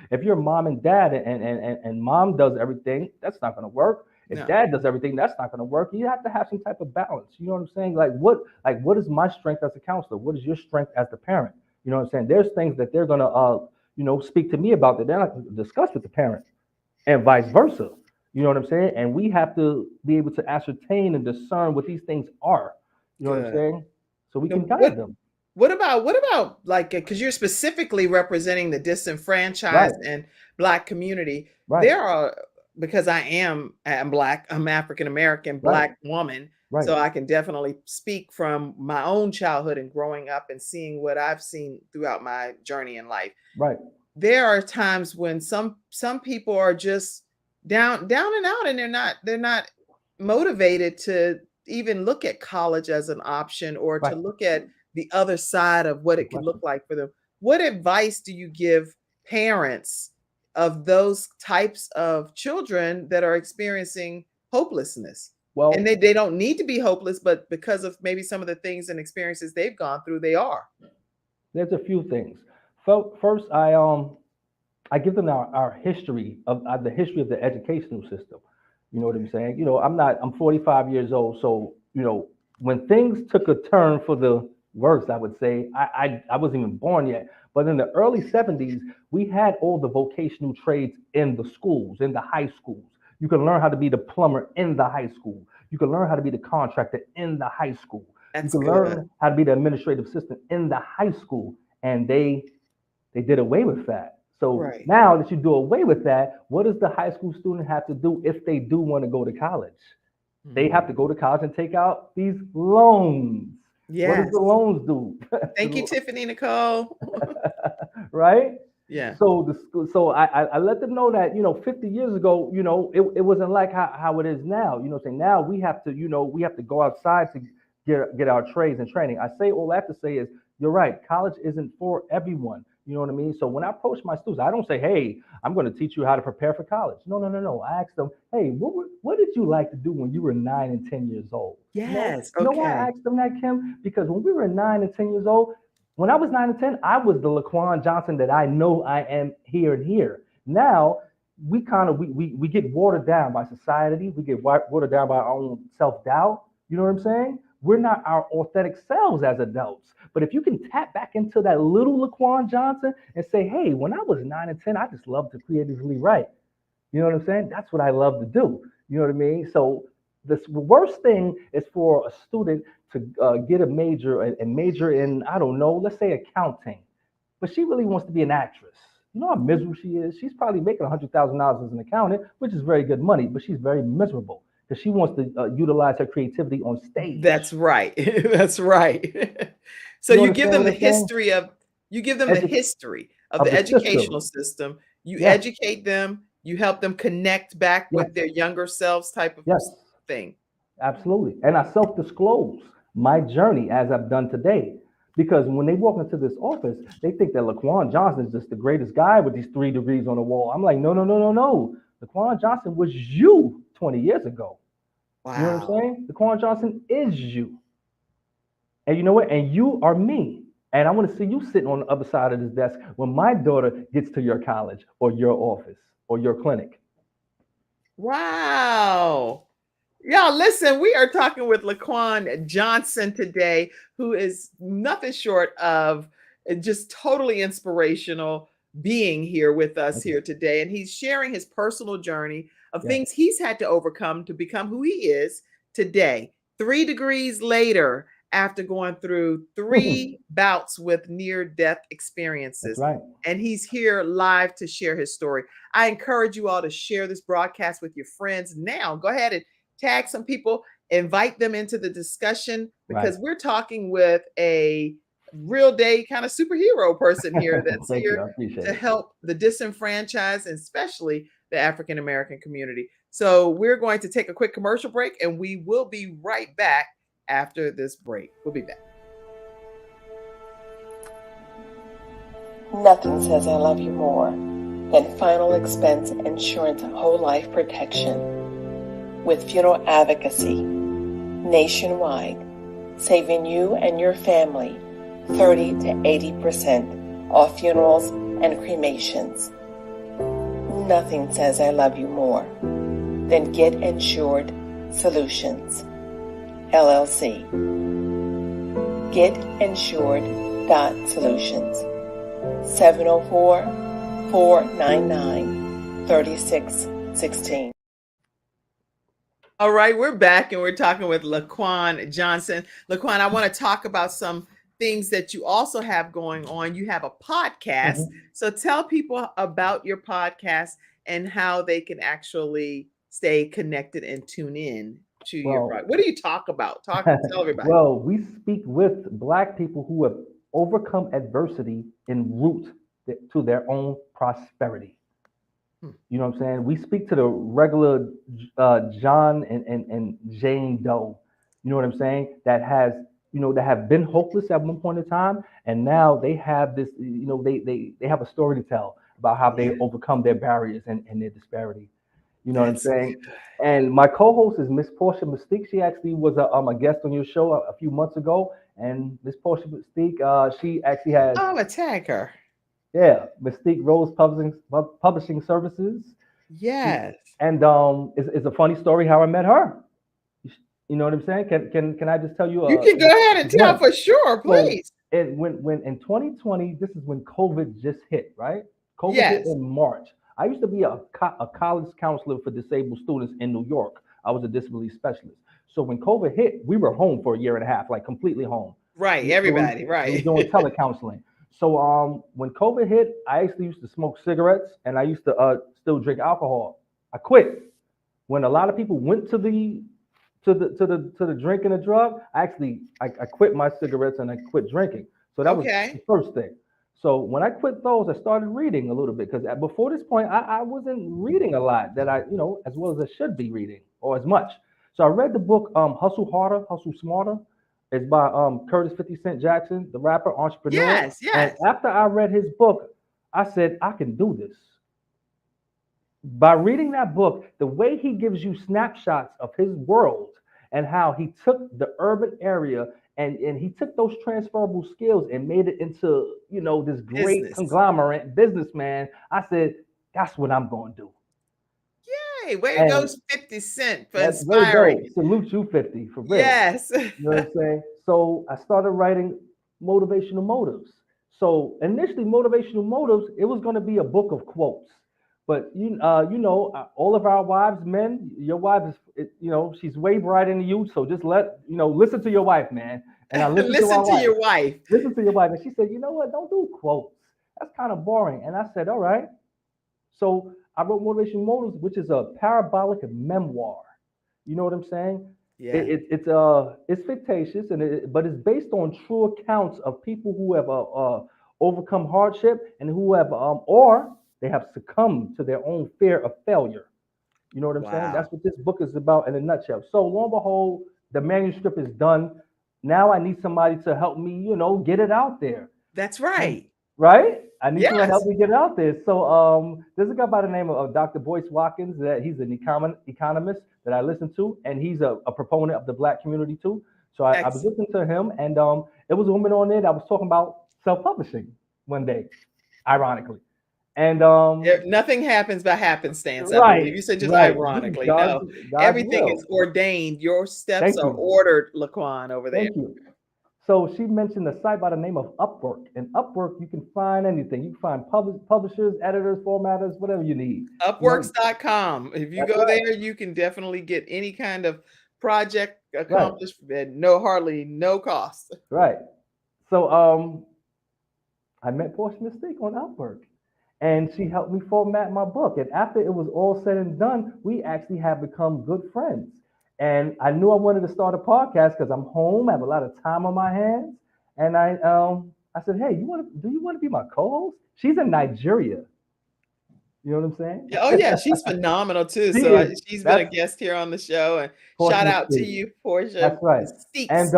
If you're mom and dad and mom does everything, that's not going to work. If
No.
dad does everything, that's not going to work. You have to have some type of balance. You know what I'm saying? What is my strength as a counselor? What is your strength as the parent? You know what I'm saying? There's things that they're going to speak to me about that they're not going to discuss with the parent, and vice versa. You know what I'm saying? And we have to be able to ascertain and discern what these things are. You know what I'm
Good.
saying? So we
Now,
can guide them.
what about like, because you're specifically representing the
Right,
disenfranchised and Black community?
right,
There are, because I'm Black, I'm African American
right,
Black woman,
right,
so I can definitely speak from my own childhood and growing up and seeing what I've seen throughout my journey in life.
right.
There are times when some people are just down and out, and they're not motivated to even look at college as an option, or to
Right.
look at the other side of what
Good
it could look
question.
like for them. What advice do you give parents of those types of children that are experiencing hopelessness? And
Well,
they don't need to be hopeless, but because of maybe some of the things and experiences they've gone through, they are.
there's a few things. First, I give them our history of the history of the educational system. You know what I'm saying? I'm 45 years old, so when things took a turn for the worse, I would say I wasn't even born yet. But in the early 70s, we had all the vocational trades in the schools, in the high schools. You can learn how to be the plumber in the high school. You can learn how to be the contractor in the high school. You
That's
can
good.
learn how to be the administrative assistant in the high school. And they did away with that. So
Right.
now that you do away with that, what does the high school student have to do if they do want to go to college? They have to go to college and take out these loans. What does
Yes.
the loans do?
Thank you, Tiffany Nicole.
Right?
Yeah.
So I let them know that 50 years ago, it wasn't like how it is now. Saying now we have to we have to go outside to get our trades and training. I say all I have to say is you're right. College isn't for everyone. You know what I mean? So when I approach my students, I don't say, hey, I'm going to teach you how to prepare for college. No, no, no, no. I ask them, hey, what did you like to do when you were 9 and 10 years old?
Yes.
You know why I
Okay.
asked them that, Kim? Because when we were 9 and 10 years old, when I was 9 and 10, I was the Laquan Johnson that I know I am here and here. Now we kind of we get watered down by society. We get watered down by our own self-doubt. You know what I'm saying? We're not our authentic selves as adults. But if you can tap back into that little Laquan Johnson and say, hey, when I was 9 and 10, I just loved to creatively write. You know what I'm saying? That's what I love to do. You know what I mean? So the worst thing is for a student to get a major and major in, I don't know, let's say accounting, but she really wants to be an actress. You know how miserable she is? She's probably making $100,000 as an accountant, which is very good money, but she's very miserable because she wants to utilize her creativity on stage.
That's right. That's right. So
You
you give
understand
them
what
the
I'm saying?
history of the
Of the
educational
system.
system. You
Yes,
educate them, you help them connect back
yes,
with their younger selves type of
yes.
thing.
Absolutely. And I self disclose my journey as I've done today. Because when they walk into this office, they think that Laquan Johnson is just the greatest guy with these 3 degrees on the wall. I'm like, no, no, no, no, no. Laquan Johnson was you 20 years ago. You know what I'm
Wow.
saying? Laquan Johnson is you. And you know what? And you are me. And I want to see you sitting on the other side of this desk when my daughter gets to your college or your office or your clinic.
Wow. Y'all, listen, we are talking with Laquan Johnson today, who is nothing short of just totally inspirational being here with us
Okay.
here today. And he's sharing his personal journey of
Yes.
things he's had to overcome to become who he is today. 3 degrees later, after going through 3 bouts with near death
That's
experiences.
right.
And he's here live to share his story. I encourage you all to share this broadcast with your friends now. Go ahead and tag some people, invite them into the discussion
Right.
because we're talking with a real day kind of superhero person here that's
Thank you.
here
I appreciate
to
it.
help the disenfranchised and especially the African American community. So we're going to take a quick commercial break and we will be right back after this break. We'll be back.
Nothing says I love you more than final expense insurance whole life protection. With funeral advocacy nationwide, saving you and your family 30 to 80% off funerals and cremations. Nothing says I love you more than Get Insured Solutions, LLC. GetInsured.Solutions, 704-499-3616.
All right, we're back and we're talking with Laquan Johnson. Laquan, I want to talk about some things that you also have going on. You have a podcast.
Mhm.
So tell people about your podcast and how they can actually stay connected and tune in to your
Well,
podcast. What do you talk about? Tell everybody.
well, we speak with Black people who have overcome adversity en route to their own prosperity. You know what I'm saying? We speak to the regular John and Jane Doe. You know what I'm saying? That have been hopeless at one point in time, and now they have this. They have a story to tell about how they
Yeah,
overcome their barriers and their disparity. You know what I'm
that's
saying? And my co-host is Miss Portia Mystique. She actually was a guest on your show a few months ago. And Miss Portia Mystique, she actually has,
I'm a tagger.
yeah, Mystique Rose Publishing Services.
Yes.
And it's a funny story how I met her. You know what I'm saying? Can I just tell you?
You can go ahead and tell for sure,
So
please.
when in 2020, this is when COVID just hit, right? COVID hit
Yes.
in March. I used to be a college counselor for disabled students in New York. I was a disability specialist. So when COVID hit, we were home for a year and a half, like completely home.
Right. Everybody.
We were
Right.
doing telecounseling. So when COVID hit, I actually used to smoke cigarettes and I used to still drink alcohol. I quit. When a lot of people went to the to the drink and the drug, I quit my cigarettes and I quit drinking. So that was the
Okay.
first thing. So when I quit those, I started reading a little bit because before this point, I wasn't reading a lot that as well as I should be reading or as much. So I read the book Hustle Harder, Hustle Smarter. It's by Curtis 50 Cent Jackson, the rapper, entrepreneur.
Yes,
And
yes.
after I read his book, I said, I can do this. By reading that book, the way he gives you snapshots of his world and how he took the urban area and he took those transferable skills and made it into, this great
Business.
conglomerate businessman. I said, that's what I'm going to do.
Hey, way to go,
And
50 Cent, for
that's very
inspiring.
dope. Salute you, 50, for real.
Yes.
You know what I'm saying? So I started writing motivational motives. So initially, motivational motives, it was going to be a book of quotes. But all of our wives, men, your wife is, she's way brighter than you. So just listen to your wife, man. And I listened to my
Listen to
wife.
your wife.
Listen to your wife, and she said, you know what? Don't do quotes. That's kind of boring. And I said, all right. So I wrote Motivation Motives, which is a parabolic memoir. You know what I'm saying?
Yeah.
It's fictitious, but it's based on true accounts of people who have overcome hardship and who have or they have succumbed to their own fear of failure. You know what I'm saying?
Wow.
That's what this book is about in a nutshell. So lo and behold, the manuscript is done. Now I need somebody to help me, get it out there.
That's right.
Right? I need someone to
Yes.
help me get it out there. So there's a guy by the name of Dr. Boyce Watkins that he's an economist that I listen to, and he's a proponent of the Black community too. So I was listening to him, and it was a woman on there that was talking about self-publishing one day, ironically. And
nothing happens by happenstance. I
right,
believe you said just
right.
ironically.
God's
Everything
will.
is ordained. Your steps
Thank
are
you.
ordered, Laquan, over there.
Thank you. So she mentioned a site by the name of Upwork. And Upwork, you can find anything. You can find publishers, editors, formatters, whatever you need.
Upworks.com. If you
That's
go
right.
there, you can definitely get any kind of project accomplished at hardly no cost.
Right. So I met Portia Mystique on Upwork, and she helped me format my book. And after it was all said and done, we actually have become good friends. And I knew I wanted to start a podcast because I'm home, I have a lot of time on my hands. And I said, hey, do you want to be my co-host? She's in Nigeria. You know what I'm saying?
Oh yeah, she's phenomenal too. She's been a guest here on the show, and shout out to you, Portia.
That's right. And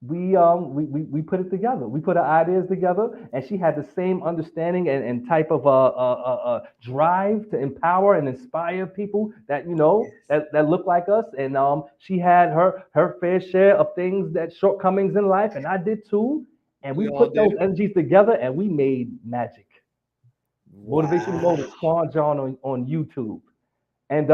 we put it together. We put our ideas together, and she had the same understanding and type of drive to empower and inspire people that that look like us. And she had her fair share of things, that shortcomings in life, and I did too. And we put those energies together, and we made magic. Wow. Motivation Motives, Quan John on YouTube, and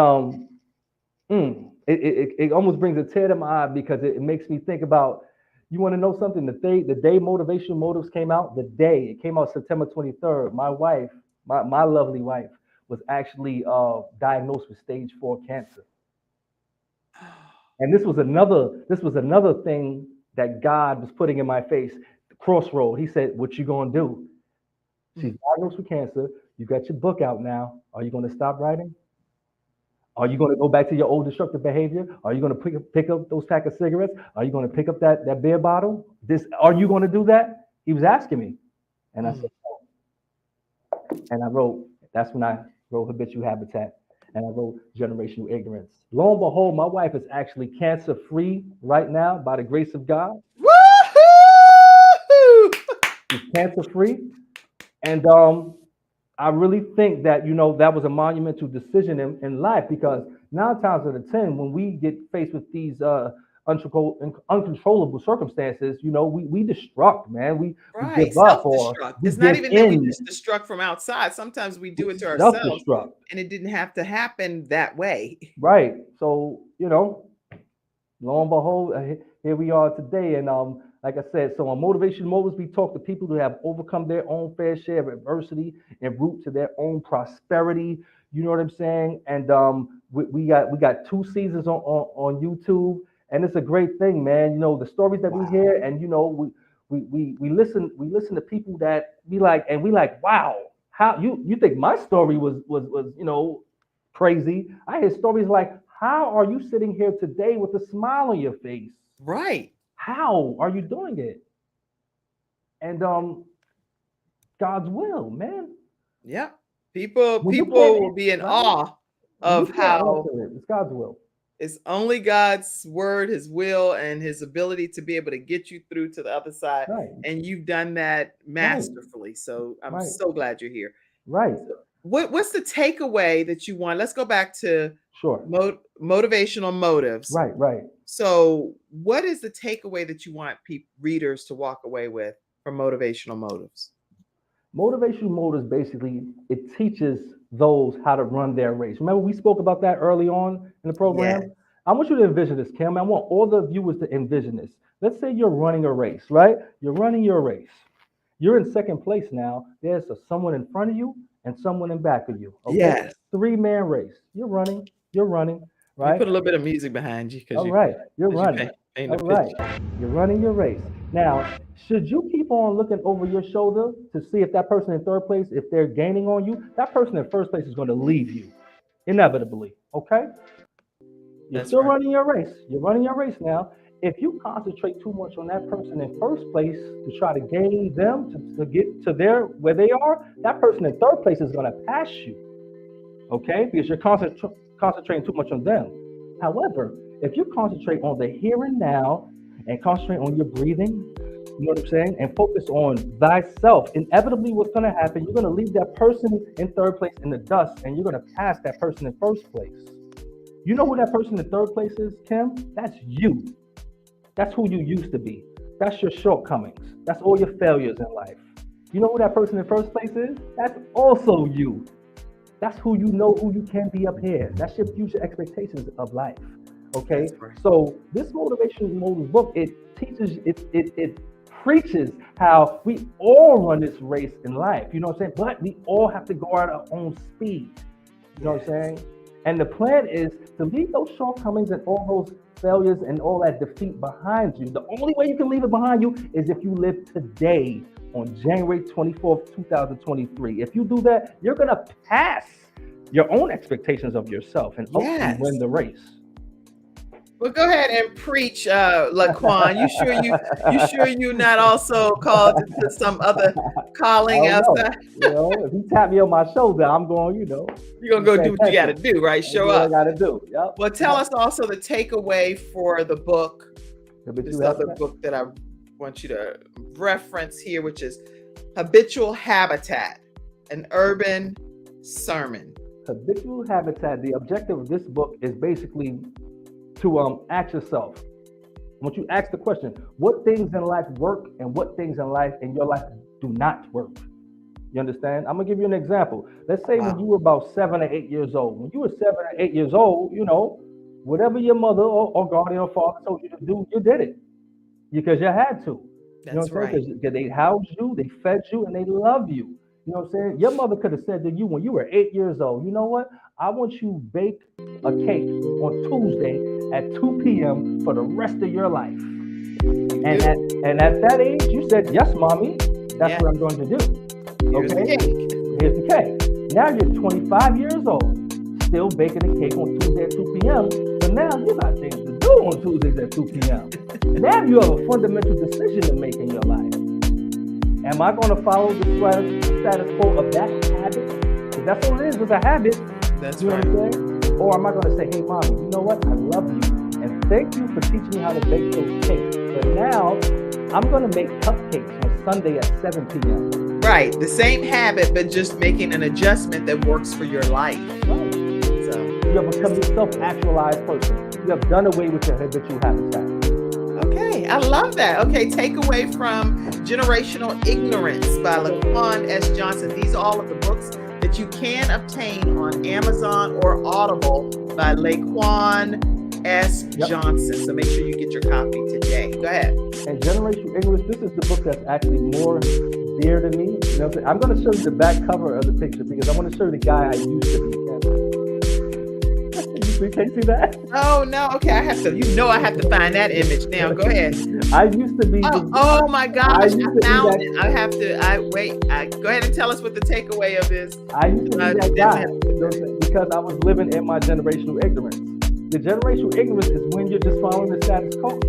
it almost brings a tear to my eye because it makes me think about. You want to know something? The day Motivation Motives came out, it came out September 23rd. My wife, my lovely wife, was actually diagnosed with stage 4 cancer. And this was another thing that God was putting in my face. The crossroad. He said, "What you gonna do? She's diagnosed with cancer. You got your book out now. Are you gonna stop writing? Are you going to go back to your old destructive behavior? Are you going to pick up those pack of cigarettes? Are you going to pick up that beer bottle? Are you going to do that?" He was asking me. And I said, no. And I wrote, that's when I wrote Habitual Habitat. And I wrote Generational Ignorance. Lo and behold, my wife is actually cancer-free right now by the grace of God.
Woo-hoo!
She's cancer-free. And I really think that, that was a monumental decision in life, because 9 times out of 10, when we get faced with these uncontrollable circumstances, we destruct, man. We give up, or
it's not even that we just destruct from outside. Sometimes we do it to ourselves, and it didn't have to happen that way.
Right. So, lo and behold, here we are today. And like I said, so on Motivation Motives, we talk to people who have overcome their own fair share of adversity and route to their own prosperity. You know what I'm saying? And we got 2 seasons on YouTube, and it's a great thing, man. The stories that we hear, and we listen to people that we like, wow, how you think my story was crazy? I hear stories like, How are you sitting here today with a smile on your face?
Right.
How are you doing it? And God's will, man.
Yeah. People
When you can't
will be in
right?
awe
When you
of
can't
how
answer it, it's God's will.
it's only God's word, his will, and his ability to be able to get you through to the other side.
Right,
And you've done that masterfully. So I'm
right,
so glad you're here.
right.
What's the takeaway that you want? Let's go back to
Sure.
motivational motives.
Right, right.
So, what is the takeaway that you want readers to walk away with from motivational motives?
Motivational motives basically it teaches those how to run their race. Remember, we spoke about that early on in the program.
Yes.
I want you to envision this, Kim. I want all the viewers to envision this. Let's say you're running a race, right? You're running your race. You're in second place now. There's someone in front of you and someone in back of you. Okay?
Yes.
3-man race. You're running,
You
right?
put a little bit of music behind you because
All right, you're running.
paint
All
the
right,
picture.
you're running your race. Now, should you keep on looking over your shoulder to see if that person in third place, if they're gaining on you, that person in first place is going to leave you, inevitably, okay? You're
That's
still
right.
running your race. You're running your race now. If you concentrate too much on that person in first place to try to gain them to get to where they are, that person in third place is going to pass you, okay? Because you're concentrating too much on them. However, if you concentrate on the here and now and concentrate on your breathing, you know what I'm saying, and focus on thyself, inevitably what's going to happen, you're going to leave that person in third place in the dust and you're going to pass that person in first place. You know who that person in third place is, Kim? That's you. That's who you used to be. That's your shortcomings. That's all your failures in life. You know who that person in first place is? That's also you. That's who you know who you can be up here. That's your future expectations of life. Okay?
Right.
So this motivational motives book, it teaches, it preaches how we all run this race in life. You know what I'm saying? But we all have to go at our own speed. You know what I'm saying? And the plan is to leave those shortcomings and all those failures and all that defeat behind you. The only way you can leave it behind you is if you live today on January 24th, 2023. If you do that, you're going to pass your own expectations of yourself and ultimately win the race.
Well, go ahead and preach, Laquan. You sure you're not also called to some other calling outside?
You know, if you tap me on my shoulder, I'm going, you know.
You're going to go do what you got to do, right? Show up.
I got to do. Yep.
Well, tell us also the takeaway for the book, this other book that I want you to reference here, which is Habitual Habitat, an Urban Sermon.
Habitual Habitat, the objective of this book is basically to ask yourself, once you ask the question, what things in life work and what things in your life do not work? You understand? I'm gonna give you an example. Let's say when you were about 7 or 8 years old. When you were 7 or 8 years old, you know, whatever your mother or guardian or father told you to do, you did it because you had to.
That's
you know what I'm
right.
saying? Because they housed you, they fed you, and they love you. You know what I'm saying? Your mother could have said to you when you were 8 years old, you know what? I want you to bake a cake on Tuesday at 2 p.m. for the rest of your life. And at that age, you said, yes, mommy, that's what I'm going to do.
Here's the cake.
Here's the cake. Now you're 25 years old, still baking a cake on Tuesday at 2 p.m. So now you got things to do on Tuesdays at 2 p.m. Now you have a fundamental decision to make in your life. Am I going to follow the status quo of that habit? Because that's all it is a habit.
That's
you know
right.
what I'm saying? Or am I going to say, hey, mommy, you know what? I love you. And thank you for teaching me how to bake those cakes. But now I'm going to make cupcakes on Sunday at 7 p.m.
Right. The same habit, but just making an adjustment that works for your life.
Right.
So
You have become a self-actualized person. You have done away with your habitual habitat.
okay, I love that. Okay, takeaway from Generational Ignorance by Laquan S. Johnson. These are all of the books that you can obtain on Amazon or Audible by Laquan S. Johnson. So make sure you get your copy today. Go ahead.
And Generational Ignorance, this is the book that's actually more dear to me. You know what I'm saying? I'm going to show you the back cover of the picture because I want to show you the guy I used to be. Can you see that?
Oh no, okay. I have to find that image now. Go ahead.
I used to be.
Oh my gosh, I found it.
Go
ahead and tell us what the takeaway of is.
I used to be that guy because I was living in my generational ignorance. The generational ignorance is when you're just following the status quo.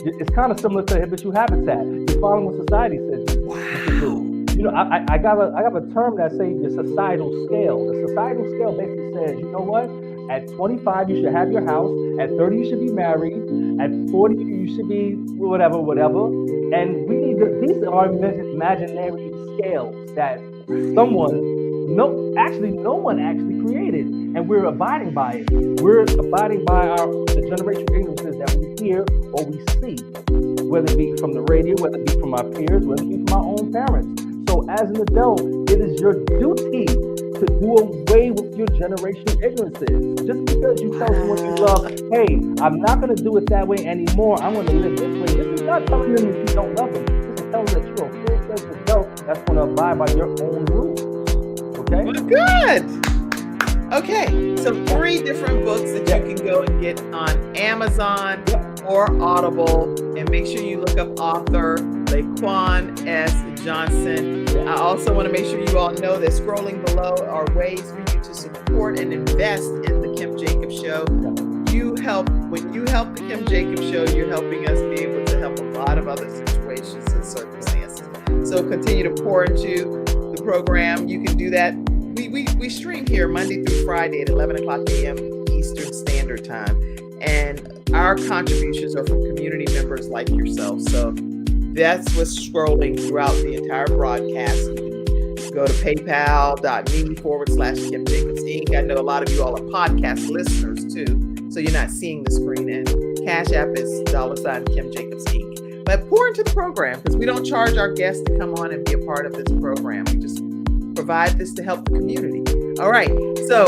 It's kind of similar to habitual habitat. You're following what society says you should do. You know, I got a term that says the societal scale. The societal scale basically says, you know what? At 25, you should have your house. At 30, you should be married. At 40, you should be whatever. And we need these are imaginary scales that no one actually created, and we're abiding by it. We're abiding by the generational ignorances that we hear or we see, whether it be from the radio, whether it be from our peers, whether it be from our own parents. So as an adult, it is your duty to do away with your generational ignorances. Just because you tell someone you love, hey, I'm not going to do it that way anymore, I'm going to live this way. This is not telling them that you don't love them. This is telling them that you're a full-fledged adult that's going to abide by your own rules. Okay?
Well, good. Okay, so 3 different books that you can go and get on Amazon or Audible, and make sure you look up author Laquan S. Johnson. I also want to make sure you all know that scrolling below are ways for you to support and invest in the Kim Jacobs Show. When you help the Kim Jacobs Show, you're helping us be able to help a lot of other situations and circumstances. So continue to pour into the program. You can do that. We stream here Monday through Friday at 11 o'clock p.m. Eastern Standard Time. And our contributions are from community members like yourself. So that's what's scrolling throughout the entire broadcast. You can go to paypal.me/Kim Jacobs Inc. I know a lot of you all are podcast listeners too, so you're not seeing the screen. And Cash App is $ Kim Jacobs Inc. But pour into the program, because we don't charge our guests to come on and be a part of this program. We just provide this to help the community. All right. So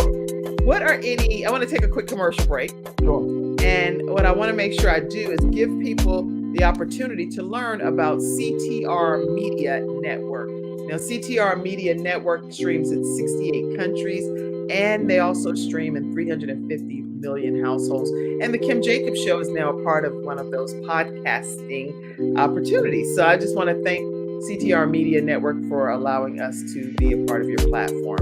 I want to take a quick commercial break.
Sure.
And what I want to make sure I do is give people the opportunity to learn about CTR Media Network. Now, CTR Media Network streams in 68 countries, and they also stream in 350 million households. And the Kim Jacobs Show is now a part of one of those podcasting opportunities. So I just want to thank CTR Media Network for allowing us to be a part of your platform.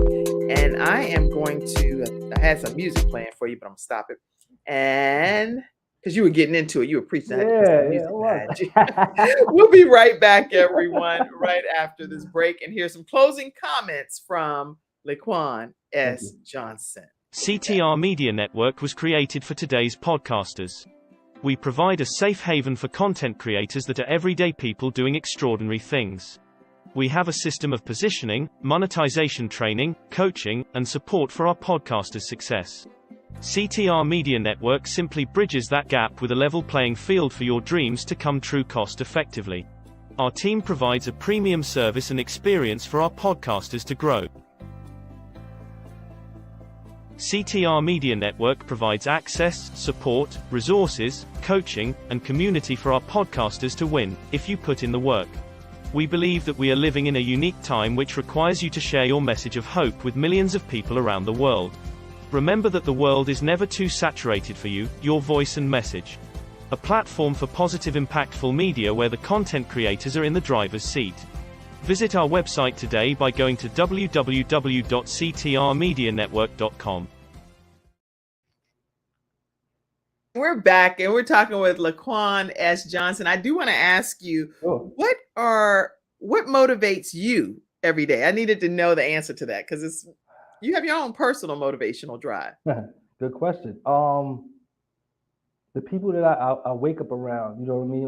And I am going to, I had some music playing for you, but I'm going to stop it. And because you were getting into it, you were preaching. We'll be right back, everyone, right after this break, and hear some closing comments from Laquan S. Johnson.
CTR Media Network was created for today's podcasters. We provide a safe haven for content creators that are everyday people doing extraordinary things. We have a system of positioning, monetization training, coaching, and support for our podcasters' success. CTR Media Network simply bridges that gap with a level playing field for your dreams to come true cost effectively. Our team provides a premium service and experience for our podcasters to grow. CTR Media Network provides access, support, resources, coaching, and community for our podcasters to win, if you put in the work. We believe that we are living in a unique time which requires you to share your message of hope with millions of people around the world. Remember that the world is never too saturated for you, your voice and message. A platform for positive, impactful media where the content creators are in the driver's seat. Visit our website today by going to www.ctrmedianetwork.com.
We're back and we're talking with Laquan S. Johnson. I do want to ask you, what motivates you every day? I needed to know the answer to that because you have your own personal motivational drive.
Good question. The people that I wake up around, you know what I mean?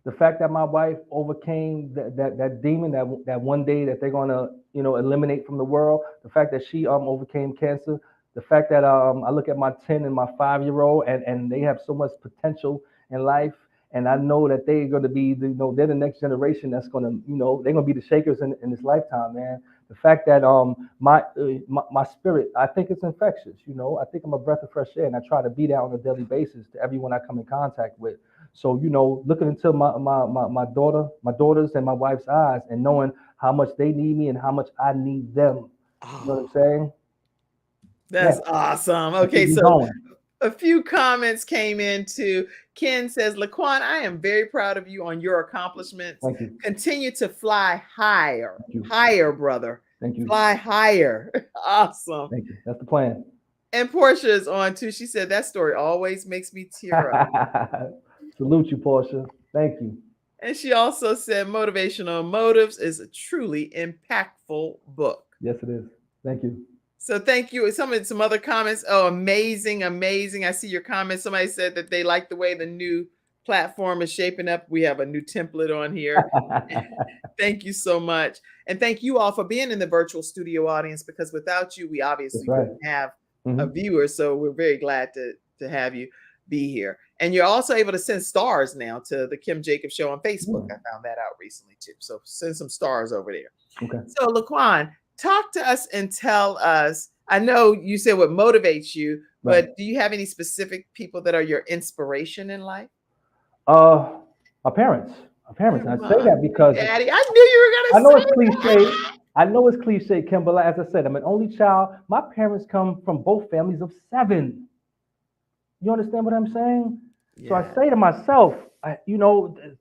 The fact that my wife overcame that demon that one day that they're gonna eliminate from the world. The fact that she overcame cancer. The fact that I look at my 10 and my 5-year-old and they have so much potential in life, and I know that they're going to be they're the next generation that's going to they're going to be the shakers in this lifetime, man. The fact that my spirit, I think it's infectious. I think I'm a breath of fresh air, and I try to be that on a daily basis to everyone I come in contact with. So looking into my daughters and my wife's eyes, and knowing how much they need me and how much I need them. You know what I'm saying?
That's awesome. Okay, so a few comments came in too. Ken says, Laquan, I am very proud of you on your accomplishments.
Thank you.
Continue to fly higher.
Thank you.
Higher, brother.
Thank you.
Fly higher. Awesome.
Thank you. That's the plan.
And Portia is on too. She said that story always makes me tear up.
Salute you, Portia. Thank you.
And she also said Motivational Motives is a truly impactful book.
Yes, it is. Thank you.
So thank you. Some other comments. Oh, amazing, amazing. I see your comments. Somebody said that they like the way the new platform is shaping up. We have a new template on here. Thank you so much. And thank you all for being in the virtual studio audience, because without you, we obviously wouldn't have a viewer. So we're very glad to have you be here. And you're also able to send stars now to the Kim Jacobs Show on Facebook. I found that out recently too. So send some stars over there.
Okay.
So Laquan, talk to us and tell us, I know you said what motivates you, but do you have any specific people that are your inspiration in life?
My parents. My parents. And I say that because
Daddy, I knew you were
I know
gonna say
it's cliche. I know it's cliche, Kim, but as I said, I'm an only child. My parents come from both families of 7. You understand what I'm saying? So I say to myself,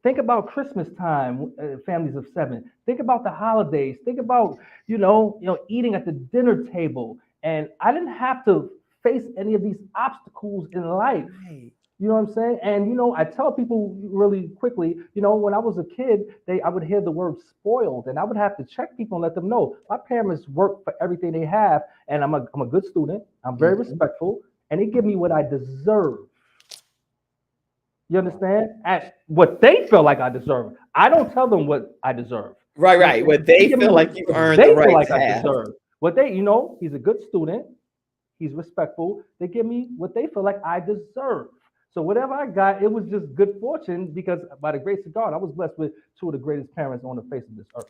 think about Christmas time, families of 7. Think about the holidays. Think about, eating at the dinner table. And I didn't have to face any of these obstacles in life.
Right.
You know what I'm saying? And, I tell people really quickly, when I was a kid, I would hear the word spoiled, and I would have to check people and let them know my parents work for everything they have. And I'm a good student. I'm very respectful, and they give me what I deserve. You understand? And what they feel like I deserve. I don't tell them what I deserve.
Right. What they feel like you've earned the right to have.
What they, he's a good student. He's respectful. They give me what they feel like I deserve. So whatever I got, it was just good fortune, because by the grace of God, I was blessed with 2 of the greatest parents on the face of this earth.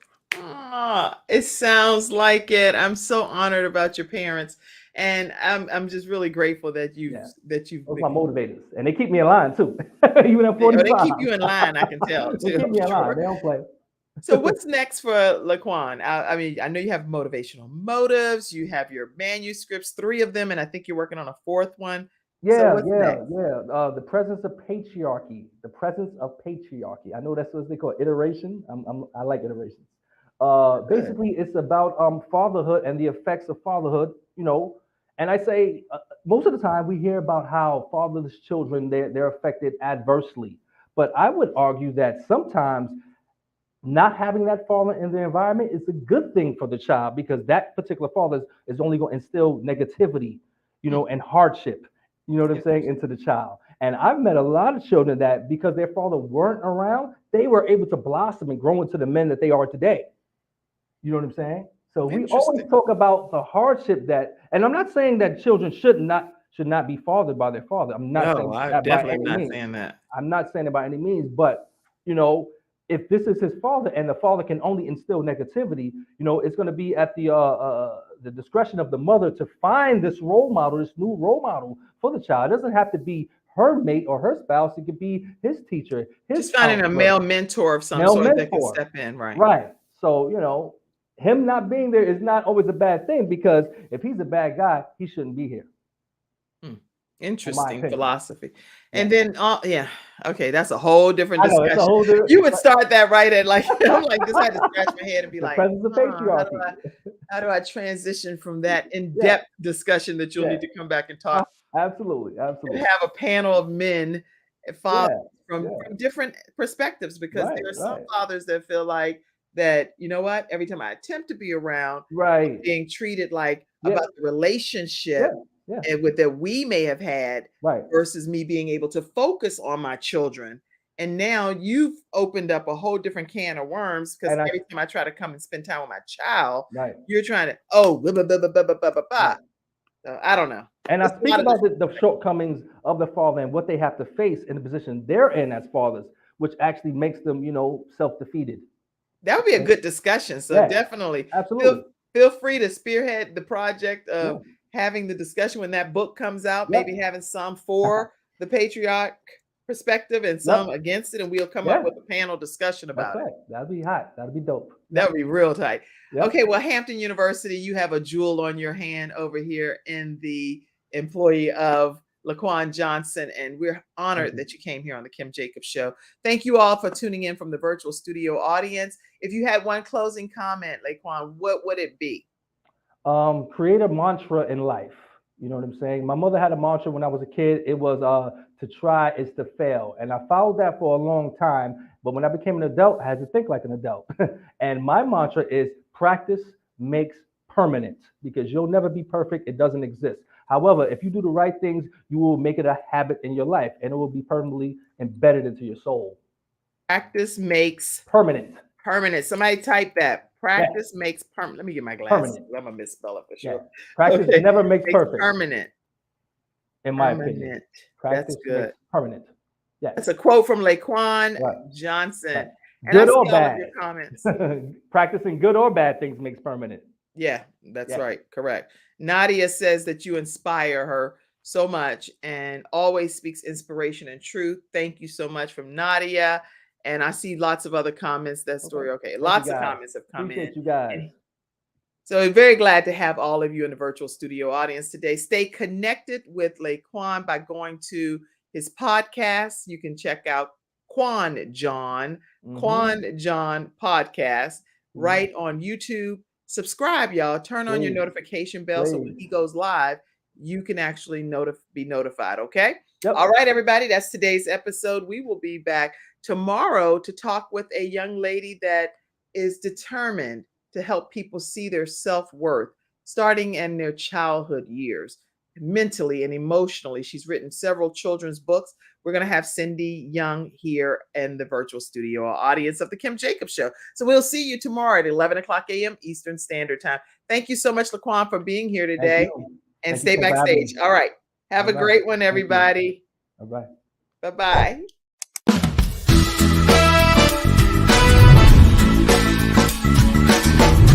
It sounds like it. I'm so honored about your parents, and I'm just really grateful that you've
Those are my motivators, and they keep me in line too. Even at 45,
they keep you in line. I can tell too.
They keep me in line. They don't play.
So what's next for Laquan? I mean, I know you have Motivational Motives. You have your manuscripts, 3 of them, and I think you're working on a 4th one.
The presence of patriarchy. The presence of patriarchy. I know that's what they call it, iteration. I like iterations. Basically, it's about fatherhood and the effects of fatherhood. And I say most of the time we hear about how fatherless children they're affected adversely, but I would argue that sometimes not having that father in the environment is a good thing for the child, because that particular father is only going to instill negativity, and hardship. You know what I'm saying, into the child. And I've met a lot of children that, because their father weren't around, they were able to blossom and grow into the men that they are today. You know what I'm saying? So we always talk about the hardship and I'm not saying that children should not be fathered by their father. I'm not saying that
definitely not saying that.
I'm not saying it by any means, but if this is his father and the father can only instill negativity, it's going to be at the discretion of the mother to find this role model, this new role model for the child. It doesn't have to be her mate or her spouse. It could be his teacher.
Just finding a male mentor of some sort that can step in, right?
Right. So, him not being there is not always a bad thing, because if he's a bad guy, he shouldn't be here.
Interesting philosophy. And then, okay, that's a whole different discussion. You would start that right at I'm like, just had to scratch my head and be like, how do I transition from that in-depth discussion that you'll need to come back and talk?
Absolutely.
And have a panel of men, fathers from different perspectives, because there are some fathers that feel like that, every time I attempt to be around, being treated like about the relationship and with that we may have had versus me being able to focus on my children. And now you've opened up a whole different can of worms, because every time I try to come and spend time with my child, you're trying to, blah, blah, blah, blah, blah, blah, blah, blah. So I don't know.
And I speak about the shortcomings of the father and what they have to face in the position they're in as fathers, which actually makes them, self-defeated.
That would be a good discussion. So definitely,
absolutely,
feel free to spearhead the project of having the discussion when that book comes out. Maybe having some for the patriarch perspective and some against it, and we'll come up with a panel discussion about it.
That'd be hot. That'd be dope.
That would be real tight. Okay, well, Hampton University, you have a jewel on your hand over here in the employee of Laquan Johnson, and we're honored that you came here on the Kim Jacobs Show. Thank you all for tuning in from the virtual studio audience. If you had one closing comment, Laquan, what would it be?
Create a mantra in life. You know what I'm saying? My mother had a mantra when I was a kid. It was to try is to fail. And I followed that for a long time. But when I became an adult, I had to think like an adult. And my mantra is practice makes permanent, because you'll never be perfect. It doesn't exist. However, if you do the right things, you will make it a habit in your life, and it will be permanently embedded into your soul.
Practice makes
Permanent.
permanent. Somebody type that. Practice makes permanent. Let me get my glasses.
Permanent.
I'm gonna misspell it for sure.
Yeah. Practice
Okay.
never makes perfect,
Permanent.
in my opinion. Practice
That's good.
makes permanent. Yeah.
That's a quote from Laquan
Right.
Johnson.
Right.
And
Good
I
or
see all of
bad.
your comments.
Practicing good or bad things makes permanent.
Yeah, that's
Yeah.
right. Correct. Nadia says that you inspire her so much and always speaks inspiration and truth. Thank you so much from Nadia. And I see lots of other comments. That story. Okay.
Thank
Lots
you,
of
guys.
comments have come
Appreciate
in.
you guys.
So we're very glad to have all of you in the virtual studio audience today. Stay connected with Laquan by going to his podcast. You can check out Quan John podcast right on YouTube. Subscribe, y'all. Turn on your
Please.
notification bell so when
Please.
he goes live, you can actually be notified. Okay.
Yep.
All right, everybody. That's today's episode. We will be back tomorrow to talk with a young lady that is determined to help people see their self-worth starting in their childhood years, mentally and emotionally. She's written several children's books. We're going to have Cindy Young here in the virtual studio audience of the Kim Jacobs Show. So we'll see you tomorrow at 11 o'clock a.m. Eastern Standard Time. Thank you so much, Laquan, for being here today. And stay backstage. All right. Have a great one, everybody.
All right.
Bye-bye.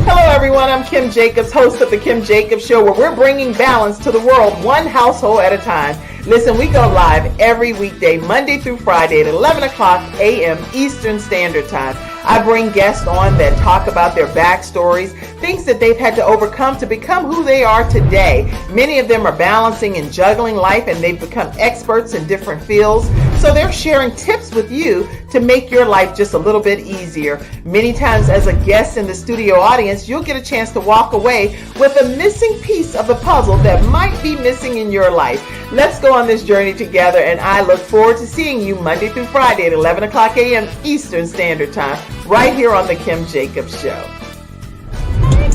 Hello, everyone. I'm Kim Jacobs, host of the Kim Jacobs Show, where we're bringing balance to the world, one household at a time. Listen, we go live every weekday, Monday through Friday at 11 o'clock a.m. Eastern Standard Time. I bring guests on that talk about their backstories, things that they've had to overcome to become who they are today. Many of them are balancing and juggling life, and they've become experts in different fields. So they're sharing tips with you to make your life just a little bit easier. Many times as a guest in the studio audience, you'll get a chance to walk away with a missing piece of the puzzle that might be missing in your life. Let's go on this journey together, and I look forward to seeing you Monday through Friday at 11 o'clock a.m. Eastern Standard Time, right here on the Kim Jacobs Show.